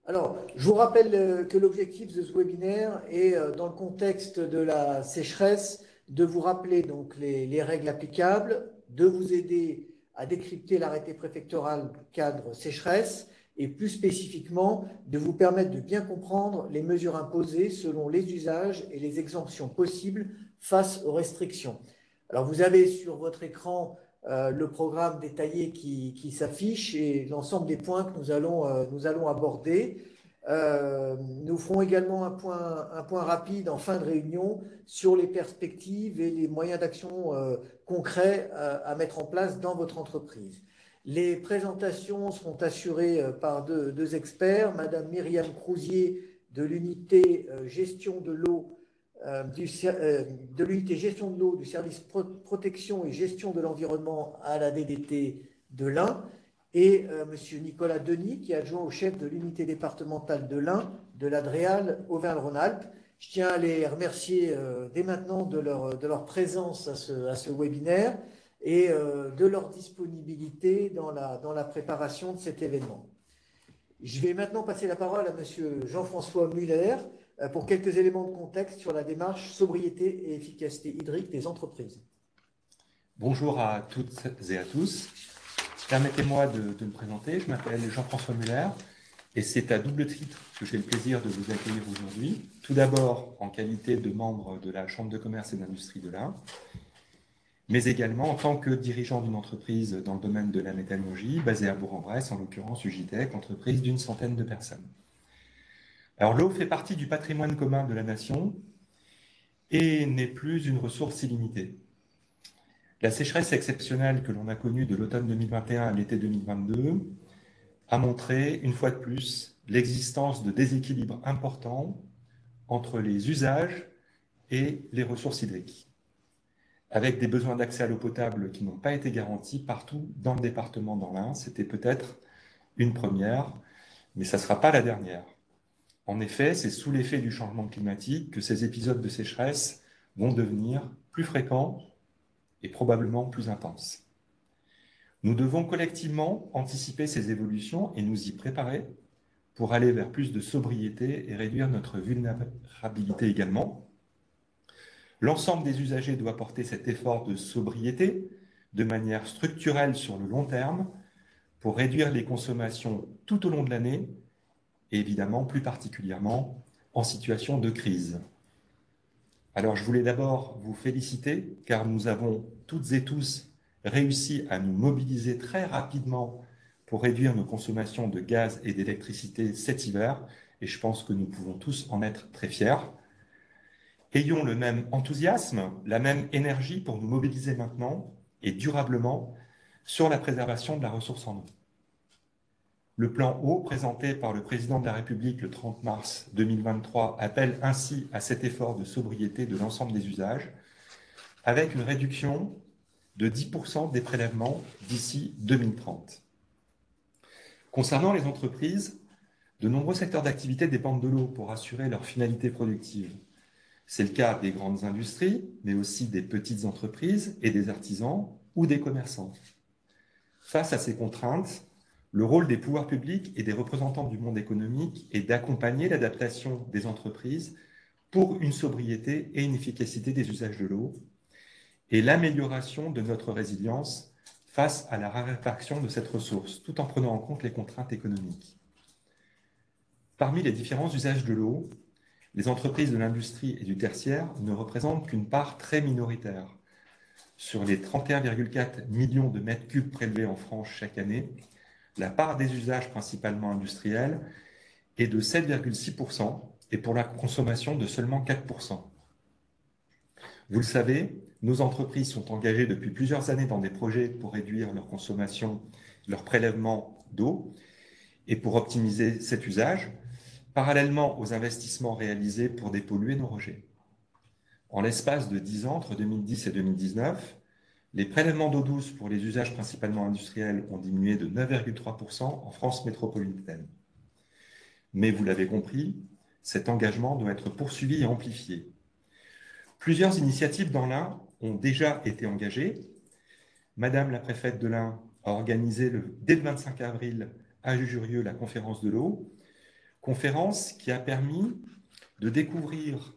Alors, je vous rappelle que l'objectif de ce webinaire est, dans le contexte de la sécheresse, de vous rappeler donc les règles applicables, de vous aider à décrypter l'arrêté préfectoral cadre sécheresse et plus spécifiquement de vous permettre de bien comprendre les mesures imposées selon les usages et les exemptions possibles face aux restrictions. Alors, vous avez sur votre écran le programme détaillé qui s'affiche et l'ensemble des points que nous allons aborder. Nous ferons également un point rapide en fin de réunion sur les perspectives et les moyens d'action concrets à mettre en place dans votre entreprise. Les présentations seront assurées par deux experts, Madame Myriam Crousier de l'unité gestion de l'eau de l'unité gestion de l'eau du service protection et gestion de l'environnement à la DDT de l'Ain et M. Nicolas Denis qui est adjoint au chef de l'unité départementale de l'Ain de la DREAL Auvergne-Rhône-Alpes. Je tiens à les remercier dès maintenant de leur présence à ce webinaire et de leur disponibilité dans la préparation de cet événement. Je vais maintenant passer la parole à M. Jean-François Muller pour quelques éléments de contexte sur la démarche sobriété et efficacité hydrique des entreprises. Bonjour à toutes et à tous. Permettez-moi de me présenter. Je m'appelle Jean-François Muller et c'est à double titre que j'ai le plaisir de vous accueillir aujourd'hui. Tout d'abord en qualité de membre de la Chambre de commerce et d'industrie de l'Ain, mais également en tant que dirigeant d'une entreprise dans le domaine de la métallurgie basée à Bourg-en-Bresse, en l'occurrence Ugitech, entreprise d'une centaine de personnes. Alors l'eau fait partie du patrimoine commun de la nation et n'est plus une ressource illimitée. La sécheresse exceptionnelle que l'on a connue de l'automne 2021 à l'été 2022 a montré, une fois de plus, l'existence de déséquilibres importants entre les usages et les ressources hydriques, avec des besoins d'accès à l'eau potable qui n'ont pas été garantis partout dans le département dans l'Ain. C'était peut-être une première, mais ça ne sera pas la dernière. En effet, c'est sous l'effet du changement climatique que ces épisodes de sécheresse vont devenir plus fréquents et probablement plus intenses. Nous devons collectivement anticiper ces évolutions et nous y préparer pour aller vers plus de sobriété et réduire notre vulnérabilité également. L'ensemble des usagers doit porter cet effort de sobriété de manière structurelle sur le long terme pour réduire les consommations tout au long de l'année et évidemment plus particulièrement en situation de crise. Alors je voulais d'abord vous féliciter car nous avons toutes et tous réussi à nous mobiliser très rapidement pour réduire nos consommations de gaz et d'électricité cet hiver et je pense que nous pouvons tous en être très fiers. Ayons le même enthousiasme, la même énergie pour nous mobiliser maintenant et durablement sur la préservation de la ressource en eau. Le plan eau présenté par le président de la République le 30 mars 2023 appelle ainsi à cet effort de sobriété de l'ensemble des usages avec une réduction de 10% des prélèvements d'ici 2030. Concernant les entreprises, de nombreux secteurs d'activité dépendent de l'eau pour assurer leur finalité productive. C'est le cas des grandes industries, mais aussi des petites entreprises et des artisans ou des commerçants. Face à ces contraintes, le rôle des pouvoirs publics et des représentants du monde économique est d'accompagner l'adaptation des entreprises pour une sobriété et une efficacité des usages de l'eau et l'amélioration de notre résilience face à la raréfaction de cette ressource, tout en prenant en compte les contraintes économiques. Parmi les différents usages de l'eau, les entreprises de l'industrie et du tertiaire ne représentent qu'une part très minoritaire. Sur les 31,4 millions de mètres cubes prélevés en France chaque année, la part des usages principalement industriels est de 7,6% et pour la consommation de seulement 4%. Vous le savez, nos entreprises sont engagées depuis plusieurs années dans des projets pour réduire leur consommation, leur prélèvement d'eau et pour optimiser cet usage, parallèlement aux investissements réalisés pour dépolluer nos rejets. En l'espace de 10 ans, entre 2010 et 2019, les prélèvements d'eau douce pour les usages principalement industriels ont diminué de 9,3% en France métropolitaine. Mais vous l'avez compris, cet engagement doit être poursuivi et amplifié. Plusieurs initiatives dans l'Ain ont déjà été engagées. Madame la préfète de l'Ain a organisé dès le 25 avril à Jujurieux la conférence de l'eau, Conférence qui a permis de découvrir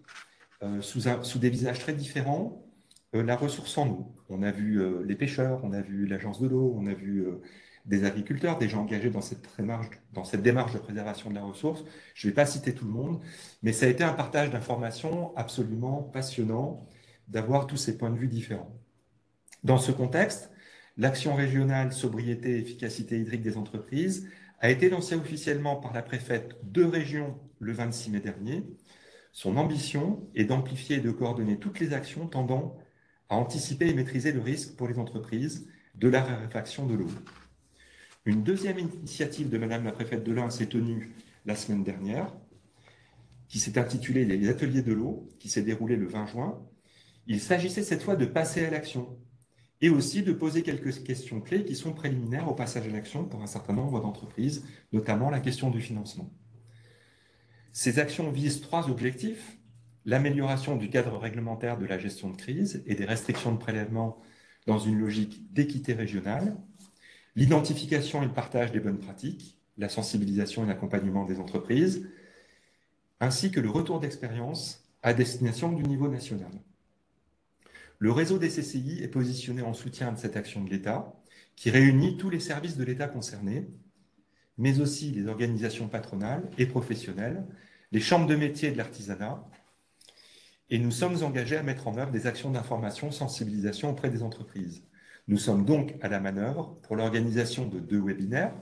sous des visages très différents la ressource en eau. On a vu les pêcheurs, on a vu l'agence de l'eau, on a vu des agriculteurs, des gens engagés dans cette démarche de préservation de la ressource. Je ne vais pas citer tout le monde, mais ça a été un partage d'informations absolument passionnant d'avoir tous ces points de vue différents. Dans ce contexte, l'action régionale sobriété et efficacité hydrique des entreprises a été lancée officiellement par la préfète de région le 26 mai dernier. Son ambition est d'amplifier et de coordonner toutes les actions tendant à anticiper et maîtriser le risque pour les entreprises de la raréfaction de l'eau. Une deuxième initiative de Madame la préfète de l'Ain s'est tenue la semaine dernière, qui s'est intitulée les ateliers de l'eau, qui s'est déroulée le 20 juin. Il s'agissait cette fois de passer à l'action et aussi de poser quelques questions clés qui sont préliminaires au passage à l'action pour un certain nombre d'entreprises, notamment la question du financement. Ces actions visent 3 objectifs: l'amélioration du cadre réglementaire de la gestion de crise et des restrictions de prélèvement dans une logique d'équité régionale, l'identification et le partage des bonnes pratiques, la sensibilisation et l'accompagnement des entreprises, ainsi que le retour d'expérience à destination du niveau national. Le réseau des CCI est positionné en soutien de cette action de l'État, qui réunit tous les services de l'État concernés, mais aussi les organisations patronales et professionnelles, les chambres de métiers et de l'artisanat, et nous sommes engagés à mettre en œuvre des actions d'information, sensibilisation auprès des entreprises. Nous sommes donc à la manœuvre pour l'organisation de 2 webinaires,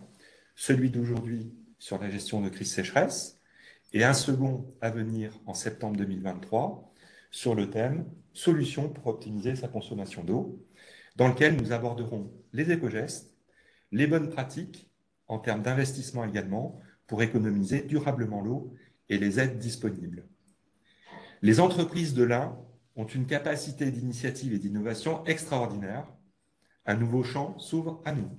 celui d'aujourd'hui sur la gestion de crise sécheresse et un second à venir en septembre 2023 sur le thème « Solutions pour optimiser sa consommation d'eau », dans lequel nous aborderons les éco-gestes, les bonnes pratiques en termes d'investissement également pour économiser durablement l'eau et les aides disponibles. Les entreprises de l'Ain ont une capacité d'initiative et d'innovation extraordinaire. Un nouveau champ s'ouvre à nous.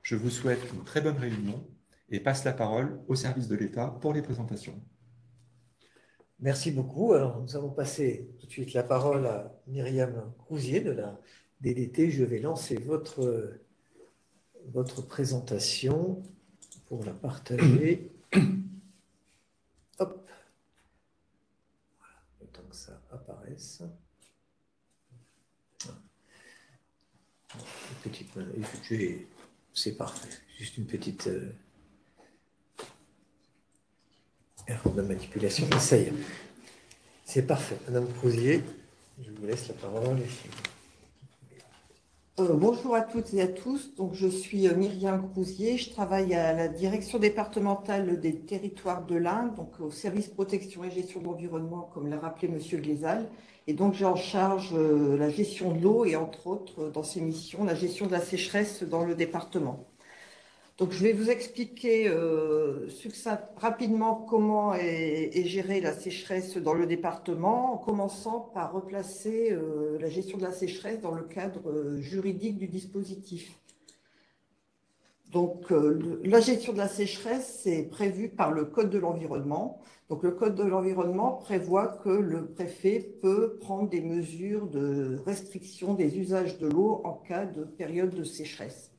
Je vous souhaite une très bonne réunion et passe la parole au service de l'État pour les présentations. Merci beaucoup. Alors, nous allons passer tout de suite la parole à Myriam Crousier de la DDT. Je vais lancer votre présentation pour la partager. Hop. Voilà, le temps que ça apparaisse. C'est parfait. Juste une petite erreur de manipulation. Ça y est. C'est parfait. Madame Crousier, je vous laisse la parole. Bonjour à toutes et à tous. Donc, je suis Myriam Crousier. Je travaille à la direction départementale des territoires de l'Ain, donc au service protection et gestion de l'environnement, comme l'a rappelé Monsieur Glézal. Et donc, j'ai en charge la gestion de l'eau et, entre autres, dans ces missions, la gestion de la sécheresse dans le département. Donc, je vais vous expliquer rapidement comment est gérée la sécheresse dans le département, en commençant par replacer la gestion de la sécheresse dans le cadre juridique du dispositif. Donc, la gestion de la sécheresse est prévue par le Code de l'environnement. Donc, le Code de l'environnement prévoit que le préfet peut prendre des mesures de restriction des usages de l'eau en cas de période de sécheresse.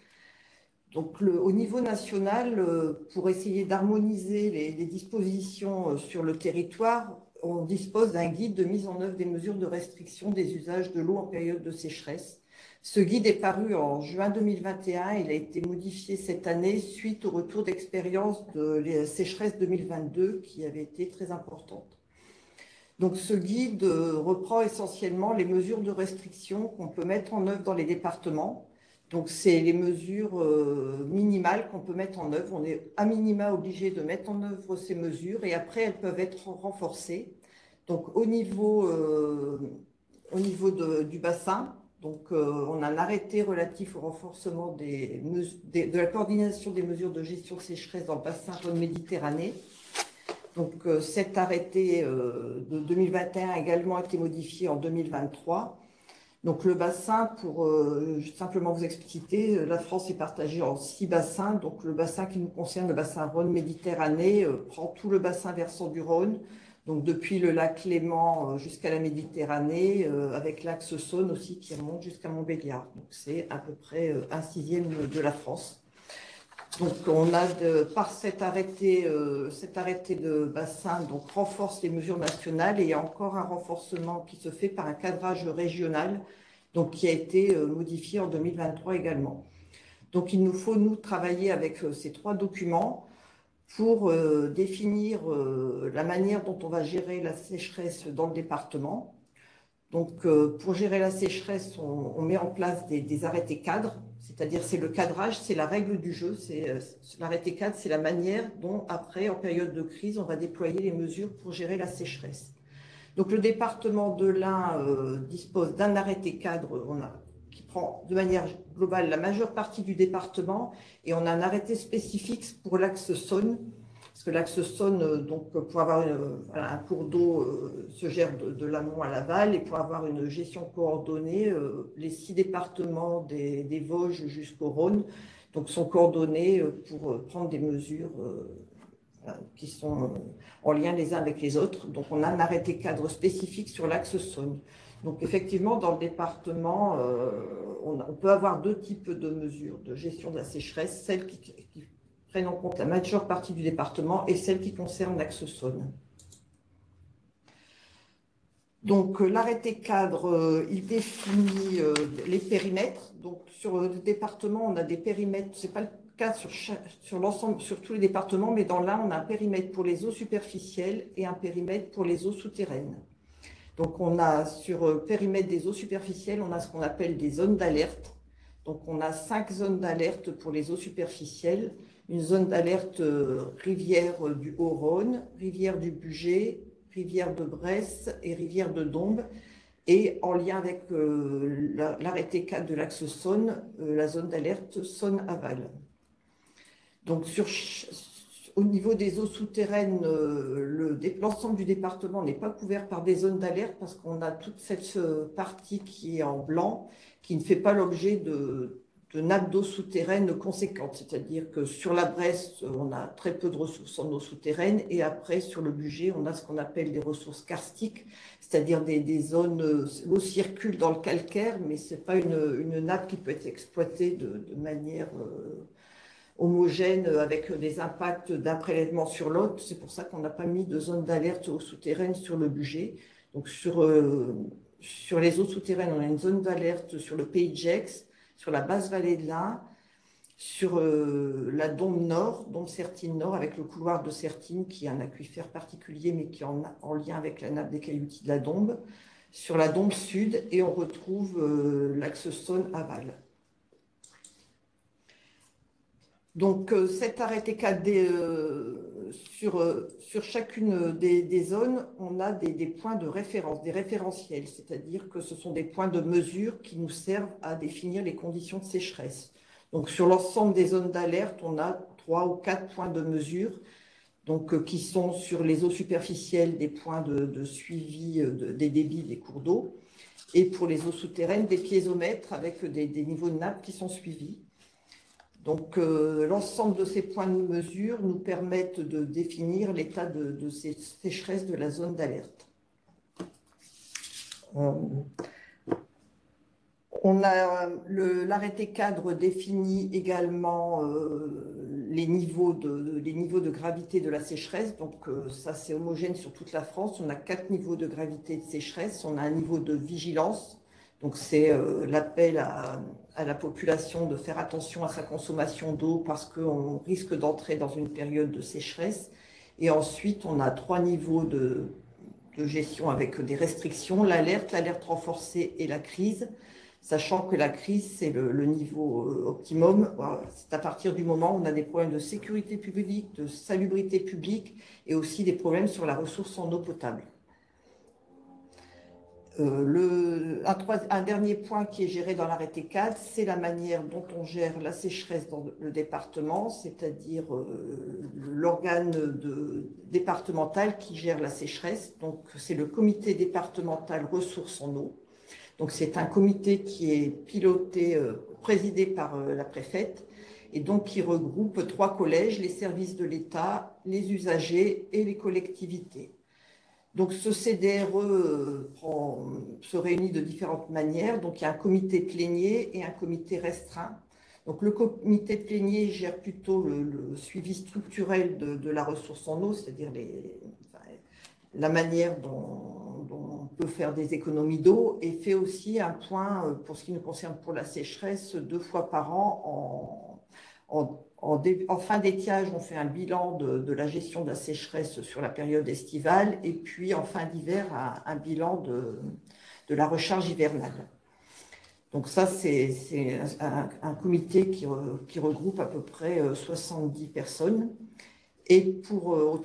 Donc, au niveau national, pour essayer d'harmoniser les dispositions sur le territoire, on dispose d'un guide de mise en œuvre des mesures de restriction des usages de l'eau en période de sécheresse. Ce guide est paru en juin 2021. Il a été modifié cette année suite au retour d'expérience de la sécheresse 2022 qui avait été très importante. Donc, ce guide reprend essentiellement les mesures de restriction qu'on peut mettre en œuvre dans les départements. Donc, c'est les mesures minimales qu'on peut mettre en œuvre. On est à minima obligé de mettre en œuvre ces mesures et après, elles peuvent être renforcées. Donc, au niveau du bassin, donc, on a un arrêté relatif au renforcement de la coordination des mesures de gestion de sécheresse dans le bassin Rhône-Méditerranée. Donc, cet arrêté de 2021 a également été modifié en 2023. Donc, le bassin, pour simplement vous expliquer, la France est partagée en 6 bassins. Donc, le bassin qui nous concerne, le bassin Rhône-Méditerranée, prend tout le bassin versant du Rhône, donc depuis le lac Léman jusqu'à la Méditerranée, avec l'axe Saône aussi qui remonte jusqu'à Montbéliard. Donc, c'est à peu près 1/6 de la France. Donc, on a, par cet arrêté de bassin, donc renforce les mesures nationales et il y a encore un renforcement qui se fait par un cadrage régional, donc qui a été modifié en 2023 également. Donc, il nous faut, nous, travailler avec ces 3 documents pour définir la manière dont on va gérer la sécheresse dans le département. Donc, pour gérer la sécheresse, on met en place des arrêtés cadres, c'est-à-dire c'est le cadrage, c'est la règle du jeu. L'arrêté cadre, c'est la manière dont, après, en période de crise, on va déployer les mesures pour gérer la sécheresse. Donc, le département de l'Ain dispose d'un arrêté cadre qui prend de manière globale la majeure partie du département, et on a un arrêté spécifique pour l'axe Saône, parce que l'axe Saône, donc pour avoir un cours d'eau, se gère de l'amont à l'aval, et pour avoir une gestion coordonnée, les 6 départements des Vosges jusqu'au Rhône donc, sont coordonnés pour prendre des mesures qui sont en lien les uns avec les autres. Donc on a un arrêté cadre spécifique sur l'axe Saône. Donc effectivement, dans le département, on peut avoir 2 types de mesures de gestion de la sécheresse, celles qui prennent en compte la majeure partie du département et celles qui concernent l'axe Saône. Donc l'arrêté cadre, il définit les périmètres. Donc sur le département, on a des périmètres, ce n'est pas le cas sur l'ensemble, sur tous les départements, mais dans l'Ain, on a un périmètre pour les eaux superficielles et un périmètre pour les eaux souterraines. Donc on a sur le périmètre des eaux superficielles, on a ce qu'on appelle des zones d'alerte. Donc on a 5 zones d'alerte pour les eaux superficielles, une zone d'alerte rivière du Haut-Rhône, rivière du Bugey, rivière de Bresse et rivière de Dombes. Et en lien avec l'arrêté 4 de l'axe Saône, la zone d'alerte Saône-Aval. Donc au niveau des eaux souterraines, l'ensemble du département n'est pas couvert par des zones d'alerte parce qu'on a toute cette partie qui est en blanc, qui ne fait pas l'objet de nappes d'eau souterraines conséquentes. C'est-à-dire que sur la Bresse, on a très peu de ressources en eau souterraine et après, sur le Bugey, on a ce qu'on appelle des ressources karstiques, c'est-à-dire des zones, l'eau circule dans le calcaire, mais ce n'est pas une nappe qui peut être exploitée de manière homogène avec des impacts d'un prélèvement sur l'autre. C'est pour ça qu'on n'a pas mis de zone d'alerte eau souterraine sur le Bugey. Donc sur les eaux souterraines, on a une zone d'alerte sur le Pays de Gex, sur la basse vallée de l'Ain, sur la Dombe Nord, Dombe Sertine Nord, avec le couloir de Sertine, qui est un aquifère particulier, mais qui est en lien avec la nappe des cailloutis de la Dombe, sur la Dombe Sud, et on retrouve l'axe Saône-Aval. Donc cet arrêté 4D, sur chacune des zones, on a des points de référence, des référentiels, c'est-à-dire que ce sont des points de mesure qui nous servent à définir les conditions de sécheresse. Donc sur l'ensemble des zones d'alerte, on a 3 ou 4 points de mesure, donc, qui sont sur les eaux superficielles des points de suivi des débits des cours d'eau, et pour les eaux souterraines, des piézomètres avec des niveaux de nappe qui sont suivis. Donc, l'ensemble de ces points de mesure nous permettent de définir l'état de ces sécheresses de la zone d'alerte. L'arrêté cadre définit également les niveaux de gravité de la sécheresse. Donc, ça, c'est homogène sur toute la France. On a 4 niveaux de gravité de sécheresse. On a un niveau de vigilance. Donc, c'est l'appel à la population de faire attention à sa consommation d'eau parce qu'on risque d'entrer dans une période de sécheresse. Et ensuite, on a 3 niveaux de gestion avec des restrictions, l'alerte renforcée et la crise, sachant que la crise, c'est le niveau optimum. C'est à partir du moment où on a des problèmes de sécurité publique, de salubrité publique et aussi des problèmes sur la ressource en eau potable. Un dernier point qui est géré dans l'arrêté 4, c'est la manière dont on gère la sécheresse dans le département, c'est-à-dire l'organe départemental qui gère la sécheresse. Donc, c'est le comité départemental ressources en eau. Donc, c'est un comité qui est piloté, présidé par la préfète, et donc qui regroupe 3 collèges, les services de l'État, les usagers et les collectivités. Donc, ce CDRE se réunit de différentes manières. Donc, il y a un comité plénier et un comité restreint. Donc, le comité de plénier gère plutôt le suivi structurel de la ressource en eau, c'est-à-dire la manière dont on peut faire des économies d'eau, et fait aussi un point, pour ce qui nous concerne pour la sécheresse, 2 fois par an. En fin d'étiage, on fait un bilan de la gestion de la sécheresse sur la période estivale, et puis en fin d'hiver, un bilan de la recharge hivernale. Donc ça, c'est un comité qui regroupe à peu près 70 personnes. Et pour le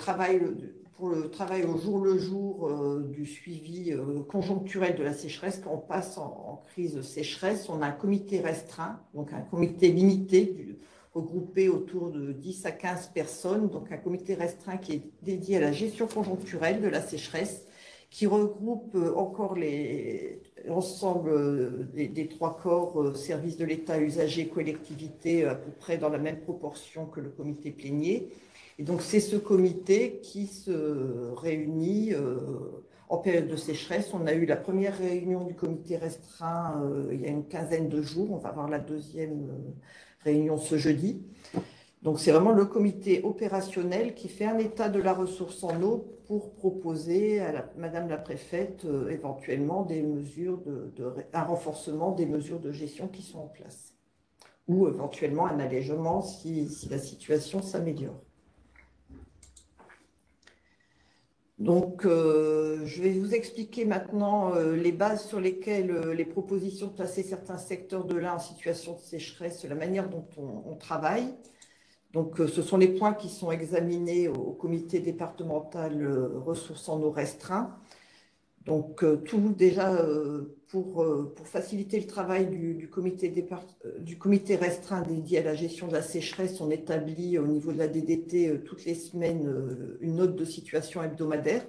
travail au jour le jour du suivi conjoncturel de la sécheresse, quand on passe en crise sécheresse, on a un comité restreint, donc un comité limité, regroupé autour de 10 à 15 personnes, donc un comité restreint qui est dédié à la gestion conjoncturelle de la sécheresse, qui regroupe encore l'ensemble des 3 corps, services de l'État, usagers, collectivités, à peu près dans la même proportion que le comité plénier. Et donc, c'est ce comité qui se réunit en période de sécheresse. On a eu la première réunion du comité restreint il y a une quinzaine de jours. On va avoir la deuxième réunion ce jeudi. Donc, c'est vraiment le comité opérationnel qui fait un état de la ressource en eau pour proposer à Madame la préfète éventuellement des mesures un renforcement des mesures de gestion qui sont en place, ou éventuellement un allègement si la situation s'améliore. Donc, je vais vous expliquer maintenant les bases sur lesquelles les propositions de placer certains secteurs de l'Ain en situation de sécheresse, la manière dont on travaille. Donc, ce sont les points qui sont examinés au comité départemental ressources en eau restreint. Donc, tout déjà pour faciliter le travail du comité restreint dédié à la gestion de la sécheresse, on établit au niveau de la DDT toutes les semaines une note de situation hebdomadaire.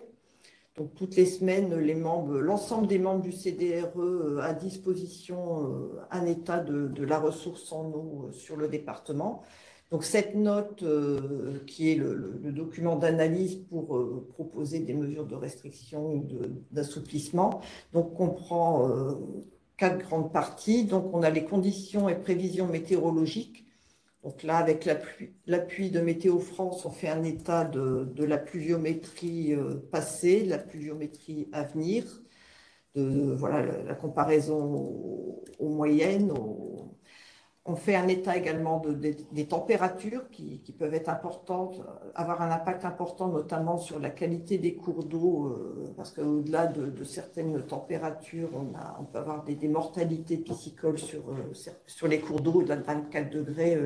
Donc, toutes les semaines, l'ensemble des membres du CDRE a à disposition un état de la ressource en eau sur le département. Donc, cette note, qui est le document d'analyse pour proposer des mesures de restriction ou d'assouplissement, donc comprend 4 grandes parties. Donc, on a les conditions et prévisions météorologiques. Donc là, avec l'appui de Météo France, on fait un état de la pluviométrie passée, la pluviométrie à venir, voilà, la comparaison aux moyennes, on fait un état également des températures qui peuvent être importantes, avoir un impact important notamment sur la qualité des cours d'eau, parce qu'au-delà de certaines températures, on peut avoir des mortalités piscicoles sur les cours d'eau. Au-delà de 24 degrés,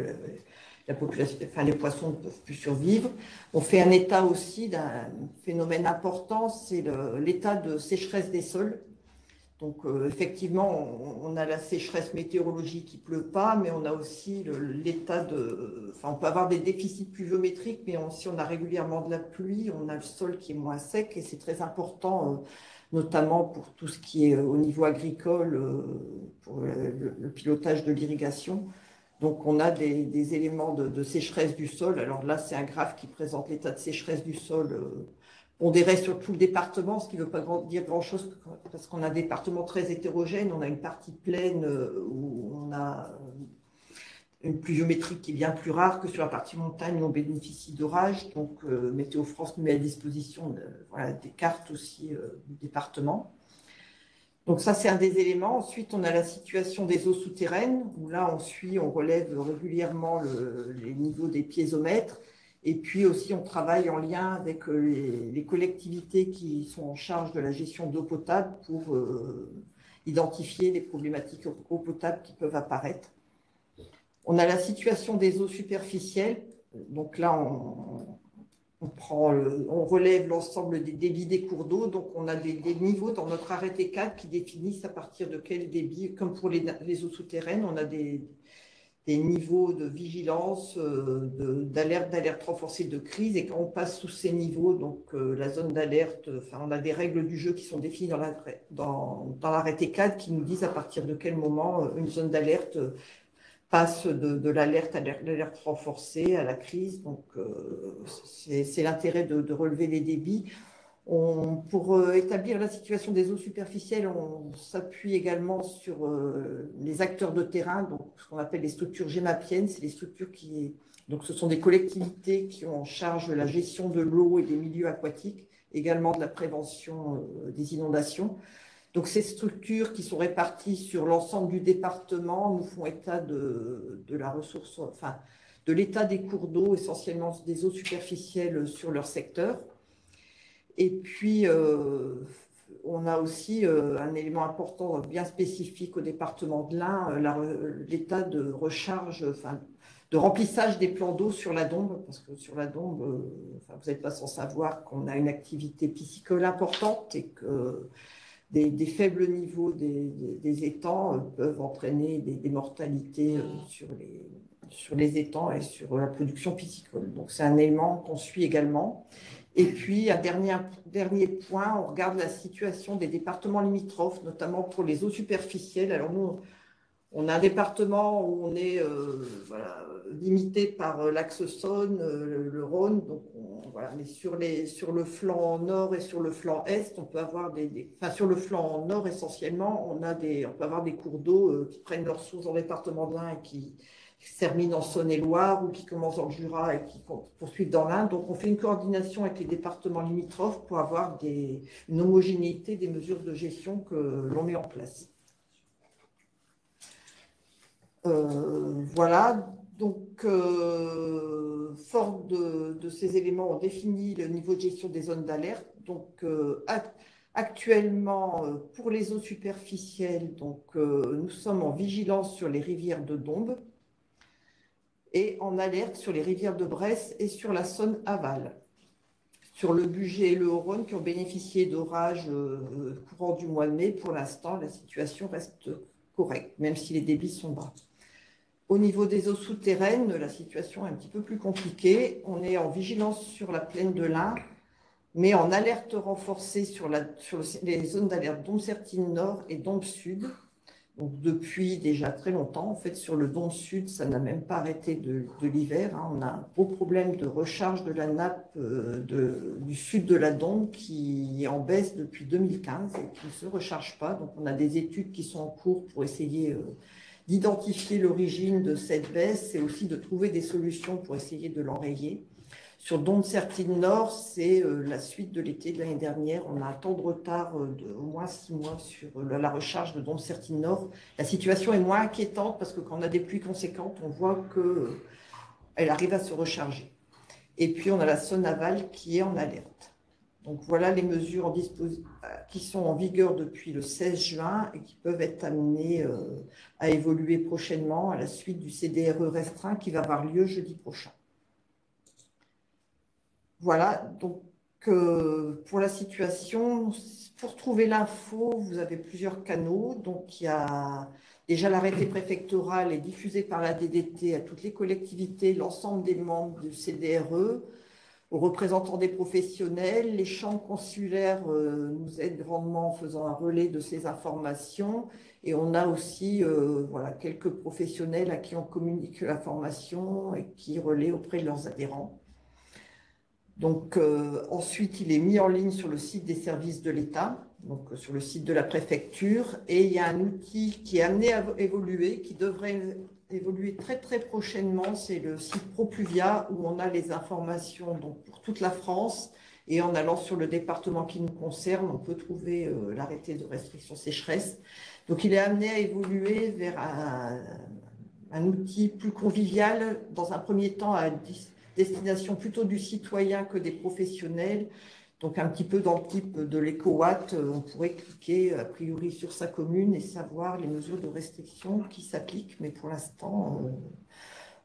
la population, les poissons ne peuvent plus survivre. On fait un état aussi d'un phénomène important, c'est l'état de sécheresse des sols. Donc, effectivement, on a la sécheresse météorologique, il ne pleut pas, mais on a aussi l'état on peut avoir des déficits pluviométriques, mais si on a régulièrement de la pluie, on a le sol qui est moins sec, et c'est très important, notamment pour tout ce qui est au niveau agricole, pour le pilotage de l'irrigation. Donc, on a des éléments de sécheresse du sol. Alors là, c'est un graphe qui présente l'état de sécheresse du sol pondéré sur tout le département, ce qui ne veut pas dire grand-chose, parce qu'on a un département très hétérogène. On a une partie plaine où on a une pluviométrie qui est bien plus rare que sur la partie montagne où on bénéficie d'orages. Donc, Météo France nous met à disposition des cartes aussi du département. Donc ça, c'est un des éléments. Ensuite, on a la situation des eaux souterraines, où là, on relève régulièrement les niveaux des piézomètres. Et puis aussi, on travaille en lien avec les collectivités qui sont en charge de la gestion d'eau potable pour identifier les problématiques eau potable qui peuvent apparaître. On a la situation des eaux superficielles. Donc là, on relève l'ensemble des débits des cours d'eau. Donc, on a des niveaux dans notre arrêté 4 qui définissent à partir de quel débit, comme pour les eaux souterraines, on a des niveaux de vigilance, d'alerte renforcée de crise. Et quand on passe sous ces niveaux, donc la zone d'alerte, on a des règles du jeu qui sont définies dans l'arrêté 4 qui nous disent à partir de quel moment une zone d'alerte passe de l'alerte à l'alerte renforcée à la crise. Donc, c'est l'intérêt de relever les débits. Pour établir la situation des eaux superficielles, on s'appuie également sur les acteurs de terrain, donc ce qu'on appelle les structures gémapiennes. C'est les structures donc ce sont des collectivités qui ont en charge la gestion de l'eau et des milieux aquatiques, également de la prévention des inondations. Donc ces structures qui sont réparties sur l'ensemble du département nous font état de la ressource, enfin de l'état des cours d'eau, essentiellement des eaux superficielles sur leur secteur. Et puis, on a aussi un élément important, bien spécifique au département de l'Ain, l'état de recharge, enfin, de remplissage des plans d'eau sur la Dombe, parce que sur la Dombe, enfin, vous n'êtes pas sans savoir qu'on a une activité piscicole importante et que des faibles niveaux des étangs peuvent entraîner des mortalités sur les étangs et sur la production piscicole. Donc, c'est un élément qu'on suit également. Et puis, un dernier point, on regarde la situation des départements limitrophes, notamment pour les eaux superficielles. Alors nous, on a un département où on est limité par l'axe Saône, le Rhône. Donc, mais sur le flanc nord et sur le flanc est, on peut avoir sur le flanc nord essentiellement, on peut avoir des cours d'eau qui prennent leur source dans le département de l'Ain et qui se terminent en Saône-et-Loire ou qui commencent dans le Jura et qui poursuivent dans l'Ain. Donc, on fait une coordination avec les départements limitrophes pour avoir une homogénéité des mesures de gestion que l'on met en place. Voilà, donc fort de ces éléments, on définit le niveau de gestion des zones d'alerte. Donc actuellement, pour les eaux superficielles, donc, nous sommes en vigilance sur les rivières de Dombes et en alerte sur les rivières de Bresse et sur la Saône aval. Sur le Bugey et le Haut-Rhône qui ont bénéficié d'orages courant du mois de mai, pour l'instant, la situation reste correcte, même si les débits sont bas. Au niveau des eaux souterraines, la situation est un petit peu plus compliquée. On est en vigilance sur la plaine de l'Ain, mais en alerte renforcée sur les zones d'alerte Dombes-Sertines Nord et Dombes Sud. Donc depuis déjà très longtemps, en fait, sur le Dombes Sud, ça n'a même pas arrêté de l'hiver. Hein. On a un gros problème de recharge de la nappe du sud de la Dombe qui est en baisse depuis 2015 et qui ne se recharge pas. Donc on a des études qui sont en cours pour essayer d'identifier l'origine de cette baisse et aussi de trouver des solutions pour essayer de l'enrayer. Sur Dombes-Sertines Nord, c'est la suite de l'été de l'année dernière. On a un temps de retard d'au moins 6 mois sur la recharge de Dombes-Sertines Nord. La situation est moins inquiétante parce que quand on a des pluies conséquentes, on voit qu'elle arrive à se recharger. Et puis, on a la Saône aval qui est en alerte. Donc, voilà les mesures qui sont en vigueur depuis le 16 juin et qui peuvent être amenées à évoluer prochainement à la suite du CDRE restreint qui va avoir lieu jeudi prochain. Voilà, donc pour la situation, pour trouver l'info, vous avez plusieurs canaux. Donc, il y a déjà l'arrêté préfectoral est diffusé par la DDT à toutes les collectivités, l'ensemble des membres du CDRE, aux représentants des professionnels. Les chambres consulaires nous aident grandement en faisant un relais de ces informations. Et on a aussi quelques professionnels à qui on communique l'information et qui relaient auprès de leurs adhérents. Donc, ensuite, il est mis en ligne sur le site des services de l'État, donc sur le site de la préfecture, et il y a un outil qui est amené à évoluer, qui devrait évoluer très très prochainement, c'est le site ProPluvia, où on a les informations donc, pour toute la France, et en allant sur le département qui nous concerne, on peut trouver l'arrêté de restriction sécheresse. Donc, il est amené à évoluer vers un outil plus convivial, dans un premier temps à destination plutôt du citoyen que des professionnels. Donc, un petit peu dans le type de l'EcoWatt, on pourrait cliquer a priori sur sa commune et savoir les mesures de restriction qui s'appliquent. Mais pour l'instant,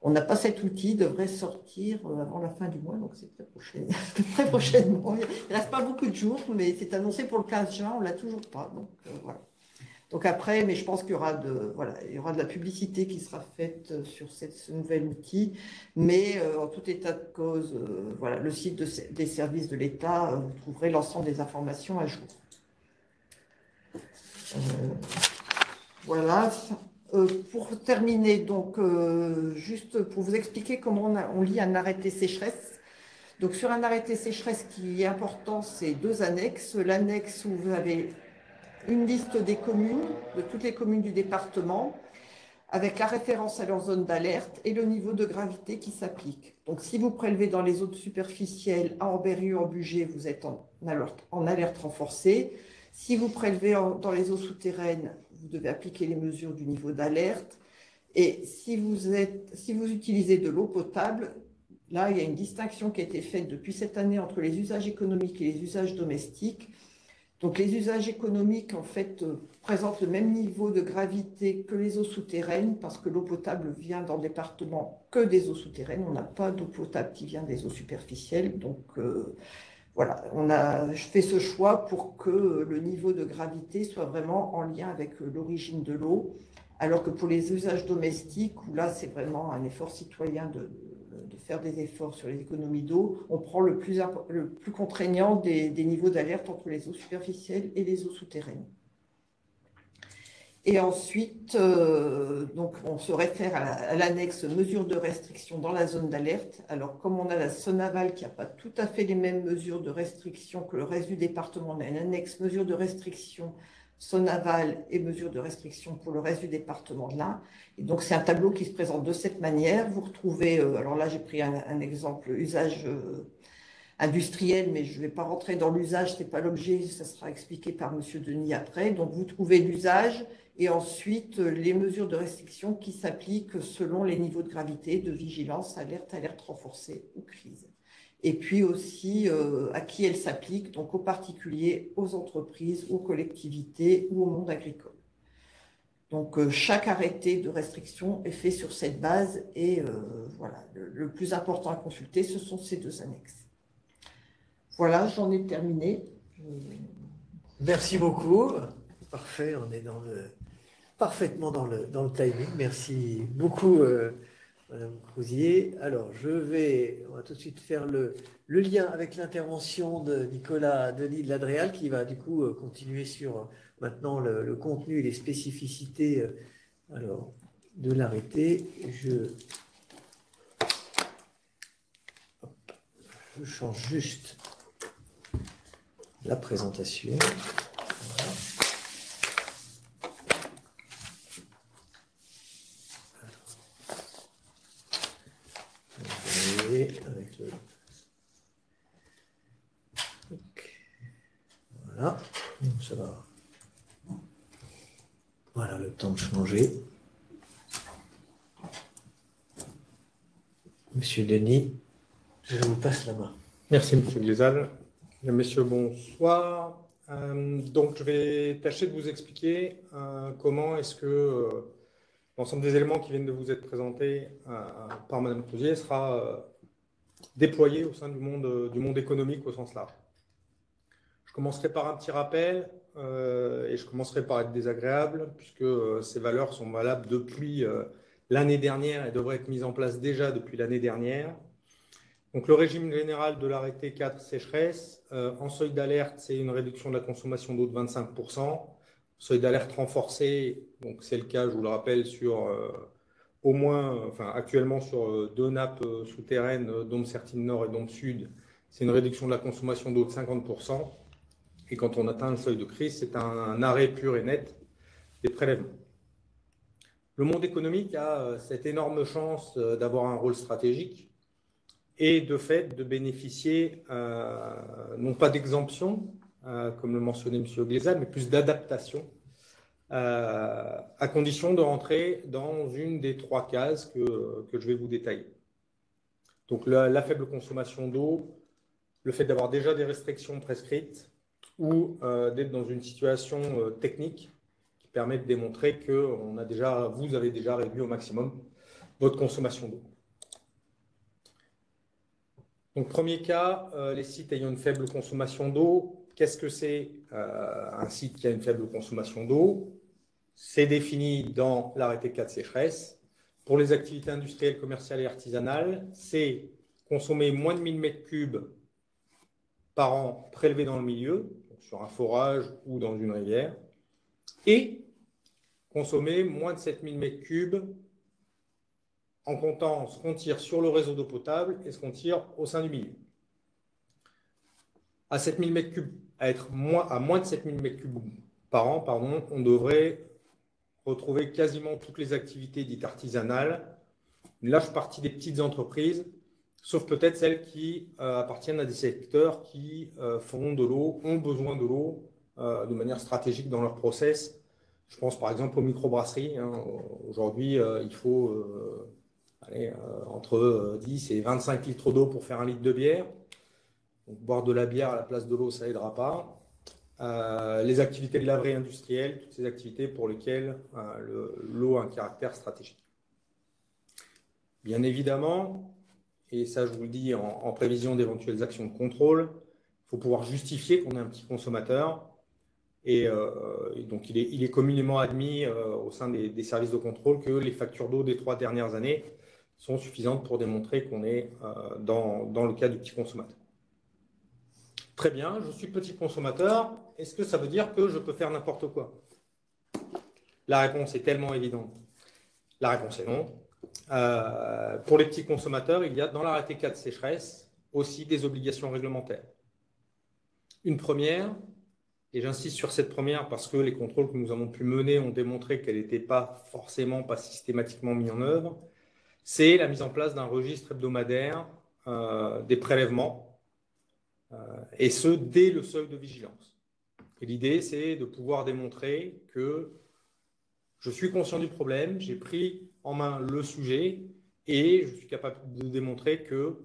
on n'a pas cet outil, il devrait sortir avant la fin du mois, donc c'est très prochainement. Il ne reste pas beaucoup de jours, mais c'est annoncé pour le 15 juin, on ne l'a toujours pas. Donc, voilà. Donc après, mais je pense qu'il y aura il y aura de la publicité qui sera faite sur ce nouvel outil. Mais en tout état de cause, le site des services de l'État, vous trouverez l'ensemble des informations à jour. Voilà. Pour terminer, donc, juste pour vous expliquer comment on lit un arrêté sécheresse. Donc sur un arrêté sécheresse, ce qui est important, c'est 2 annexes. L'annexe où vous avez une liste des communes, de toutes les communes du département, avec la référence à leur zone d'alerte et le niveau de gravité qui s'applique. Donc si vous prélevez dans les eaux superficielles, à Ambérieu, en Bugey, vous êtes en alerte renforcée. Si vous prélevez dans les eaux souterraines, vous devez appliquer les mesures du niveau d'alerte. Et si vous utilisez de l'eau potable, là, il y a une distinction qui a été faite depuis cette année entre les usages économiques et les usages domestiques. Donc, les usages économiques, en fait, présentent le même niveau de gravité que les eaux souterraines, parce que l'eau potable vient dans le département que des eaux souterraines. On n'a pas d'eau potable qui vient des eaux superficielles. Donc, voilà, on a fait ce choix pour que le niveau de gravité soit vraiment en lien avec l'origine de l'eau. Alors que pour les usages domestiques, où là, c'est vraiment un effort citoyen de faire des efforts sur les économies d'eau, on prend le plus contraignant des niveaux d'alerte entre les eaux superficielles et les eaux souterraines. Et ensuite, donc on se réfère à l'annexe mesures de restriction dans la zone d'alerte. Alors, comme on a la Sonaval qui n'a pas tout à fait les mêmes mesures de restriction que le reste du département, on a une annexe mesures de restriction Sonaval et mesures de restriction pour le reste du département de l'Ain. Et donc, c'est un tableau qui se présente de cette manière. Vous retrouvez, alors là, j'ai pris un exemple usage industriel, mais je ne vais pas rentrer dans l'usage, ce n'est pas l'objet, ça sera expliqué par M. Denis après. Donc, vous trouvez l'usage et ensuite les mesures de restriction qui s'appliquent selon les niveaux de gravité, de vigilance, alerte renforcée ou crise. Et puis aussi à qui elles s'appliquent, donc aux particuliers, aux entreprises, aux collectivités ou au monde agricole. Donc chaque arrêté de restriction est fait sur cette base et voilà, le plus important à consulter, ce sont ces 2 annexes. Voilà, j'en ai terminé. Merci beaucoup. Parfait, on est parfaitement dans le timing. Merci beaucoup, Madame Crousier. Alors, on va tout de suite faire le lien avec l'intervention de Nicolas Denis de Ladréal, qui va du coup continuer sur maintenant le contenu et les spécificités de l'arrêté. Je change juste la présentation. Voilà. Avec le... Voilà, ça va. Voilà le temps de changer. Monsieur Denis, je vous passe la main. Merci, Monsieur Glézal. Messieurs, bonsoir. Donc, je vais tâcher de vous expliquer comment est-ce que l'ensemble des éléments qui viennent de vous être présentés par Madame Crousier sera déployé au sein du monde économique au sens large. Je commencerai par un petit rappel et je commencerai par être désagréable puisque ces valeurs sont valables depuis l'année dernière et devraient être mises en place déjà depuis l'année dernière. Donc, le régime général de l'arrêté 4 sécheresse, en seuil d'alerte, c'est une réduction de la consommation d'eau de 25%. Seuil d'alerte renforcé, donc c'est le cas, je vous le rappelle, sur au moins, enfin actuellement sur 2 nappes souterraines, Dôme Sertine Nord et Dôme Sud, c'est une réduction de la consommation d'eau de 50%. Et quand on atteint le seuil de crise, c'est un arrêt pur et net des prélèvements. Le monde économique a cette énorme chance d'avoir un rôle stratégique et de fait de bénéficier non pas d'exemption, comme le mentionnait M. Glézal, mais plus d'adaptation, à condition de rentrer dans une des 3 cases que je vais vous détailler. Donc la faible consommation d'eau, le fait d'avoir déjà des restrictions prescrites ou d'être dans une situation technique qui permet de démontrer que vous avez déjà réduit au maximum votre consommation d'eau. Donc, premier cas, les sites ayant une faible consommation d'eau. Qu'est-ce que c'est un site qui a une faible consommation d'eau? C'est défini dans l'arrêté 4 sécheresse. Pour les activités industrielles, commerciales et artisanales, c'est consommer moins de 1000 m3 par an prélevés dans le milieu, donc sur un forage ou dans une rivière, et consommer moins de 7000 m3 en comptant ce qu'on tire sur le réseau d'eau potable et ce qu'on tire au sein du milieu. À 7000 m3, à moins de 7000 m3 par an, pardon, on devrait retrouver quasiment toutes les activités dites artisanales, une large partie des petites entreprises, sauf peut-être celles qui appartiennent à des secteurs qui font de l'eau, ont besoin de l'eau de manière stratégique dans leur process. Je pense par exemple aux microbrasseries. Hein. Aujourd'hui, il faut entre 10 et 25 litres d'eau pour faire un litre de bière. Donc, boire de la bière à la place de l'eau, ça n'aidera pas. Les activités de laverie industrielle, toutes ces activités pour lesquelles l'eau a un caractère stratégique. Bien évidemment, et ça je vous le dis en prévision d'éventuelles actions de contrôle, il faut pouvoir justifier qu'on est un petit consommateur. Et donc il est communément admis au sein des services de contrôle que les factures d'eau des 3 dernières années sont suffisantes pour démontrer qu'on est dans le cas du petit consommateur. Très bien, je suis petit consommateur. Est-ce que ça veut dire que je peux faire n'importe quoi? La réponse est tellement évidente. La réponse est non. Pour les petits consommateurs, il y a dans l'arrêté 4 sécheresse aussi des obligations réglementaires. Une première, et j'insiste sur cette première parce que les contrôles que nous avons pu mener ont démontré qu'elle n'était pas systématiquement mise en œuvre, c'est la mise en place d'un registre hebdomadaire des prélèvements, et ce, dès le seuil de vigilance. Et l'idée, c'est de pouvoir démontrer que je suis conscient du problème, j'ai pris en main le sujet et je suis capable de démontrer que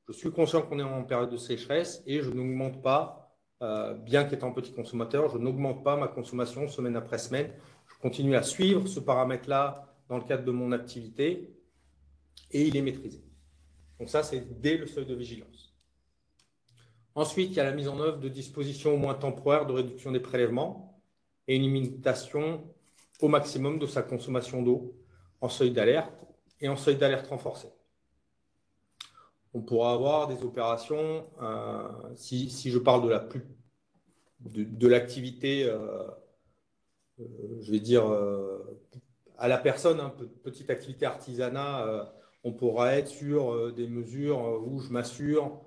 je suis conscient qu'on est en période de sécheresse et je n'augmente pas, bien qu'étant petit consommateur, je n'augmente pas ma consommation semaine après semaine. Je continue à suivre ce paramètre-là dans le cadre de mon activité et il est maîtrisé. Donc ça, c'est dès le seuil de vigilance. Ensuite, il y a la mise en œuvre de dispositions au moins temporaires de réduction des prélèvements et une limitation au maximum de sa consommation d'eau en seuil d'alerte et en seuil d'alerte renforcé. On pourra avoir des opérations, si je parle de l'activité, je vais dire, à la personne, hein, petite activité artisanat, on pourra être sur des mesures où je m'assure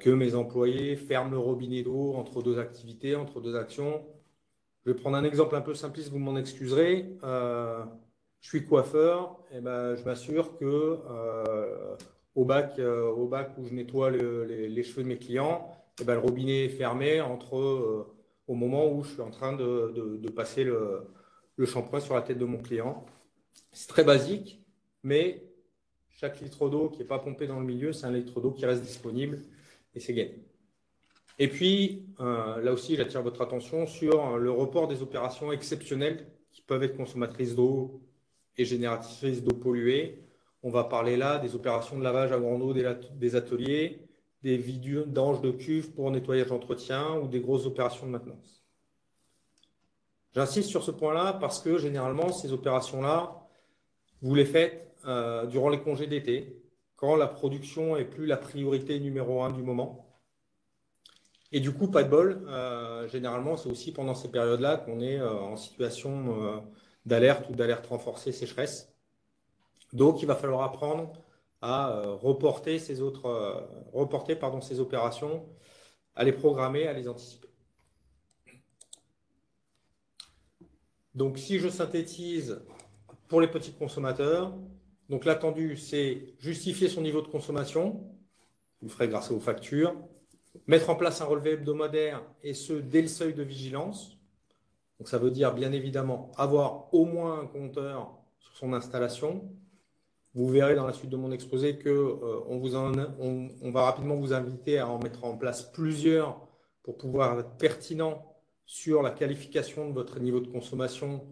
que mes employés ferment le robinet d'eau entre 2 activités, entre 2 actions. Je vais prendre un exemple un peu simpliste, vous m'en excuserez. Je suis coiffeur, et ben, je m'assure que au bac où je nettoie les cheveux de mes clients, et ben, le robinet est fermé au moment où je suis en train de passer le shampoing sur la tête de mon client. C'est très basique, mais chaque litre d'eau qui n'est pas pompé dans le milieu, c'est un litre d'eau qui reste disponible et c'est gagné. Et puis, là aussi, j'attire votre attention sur le report des opérations exceptionnelles qui peuvent être consommatrices d'eau et génératrices d'eau polluée. On va parler là des opérations de lavage à grande eau des ateliers, des vidanges de cuves pour nettoyage d'entretien ou des grosses opérations de maintenance. J'insiste sur ce point-là parce que généralement, ces opérations-là, vous les faites durant les congés d'été, quand la production n'est plus la priorité numéro 1 du moment. Et du coup, pas de bol, généralement, c'est aussi pendant ces périodes-là qu'on est en situation d'alerte ou d'alerte renforcée sécheresse. Donc, il va falloir apprendre à reporter ces opérations, à les programmer, à les anticiper. Donc, si je synthétise pour les petits consommateurs, donc l'attendu, c'est justifier son niveau de consommation, vous le ferez grâce à vos factures, mettre en place un relevé hebdomadaire et ce, dès le seuil de vigilance. Donc ça veut dire bien évidemment avoir au moins un compteur sur son installation. Vous verrez dans la suite de mon exposé qu'on va rapidement vous inviter à en mettre en place plusieurs pour pouvoir être pertinent sur la qualification de votre niveau de consommation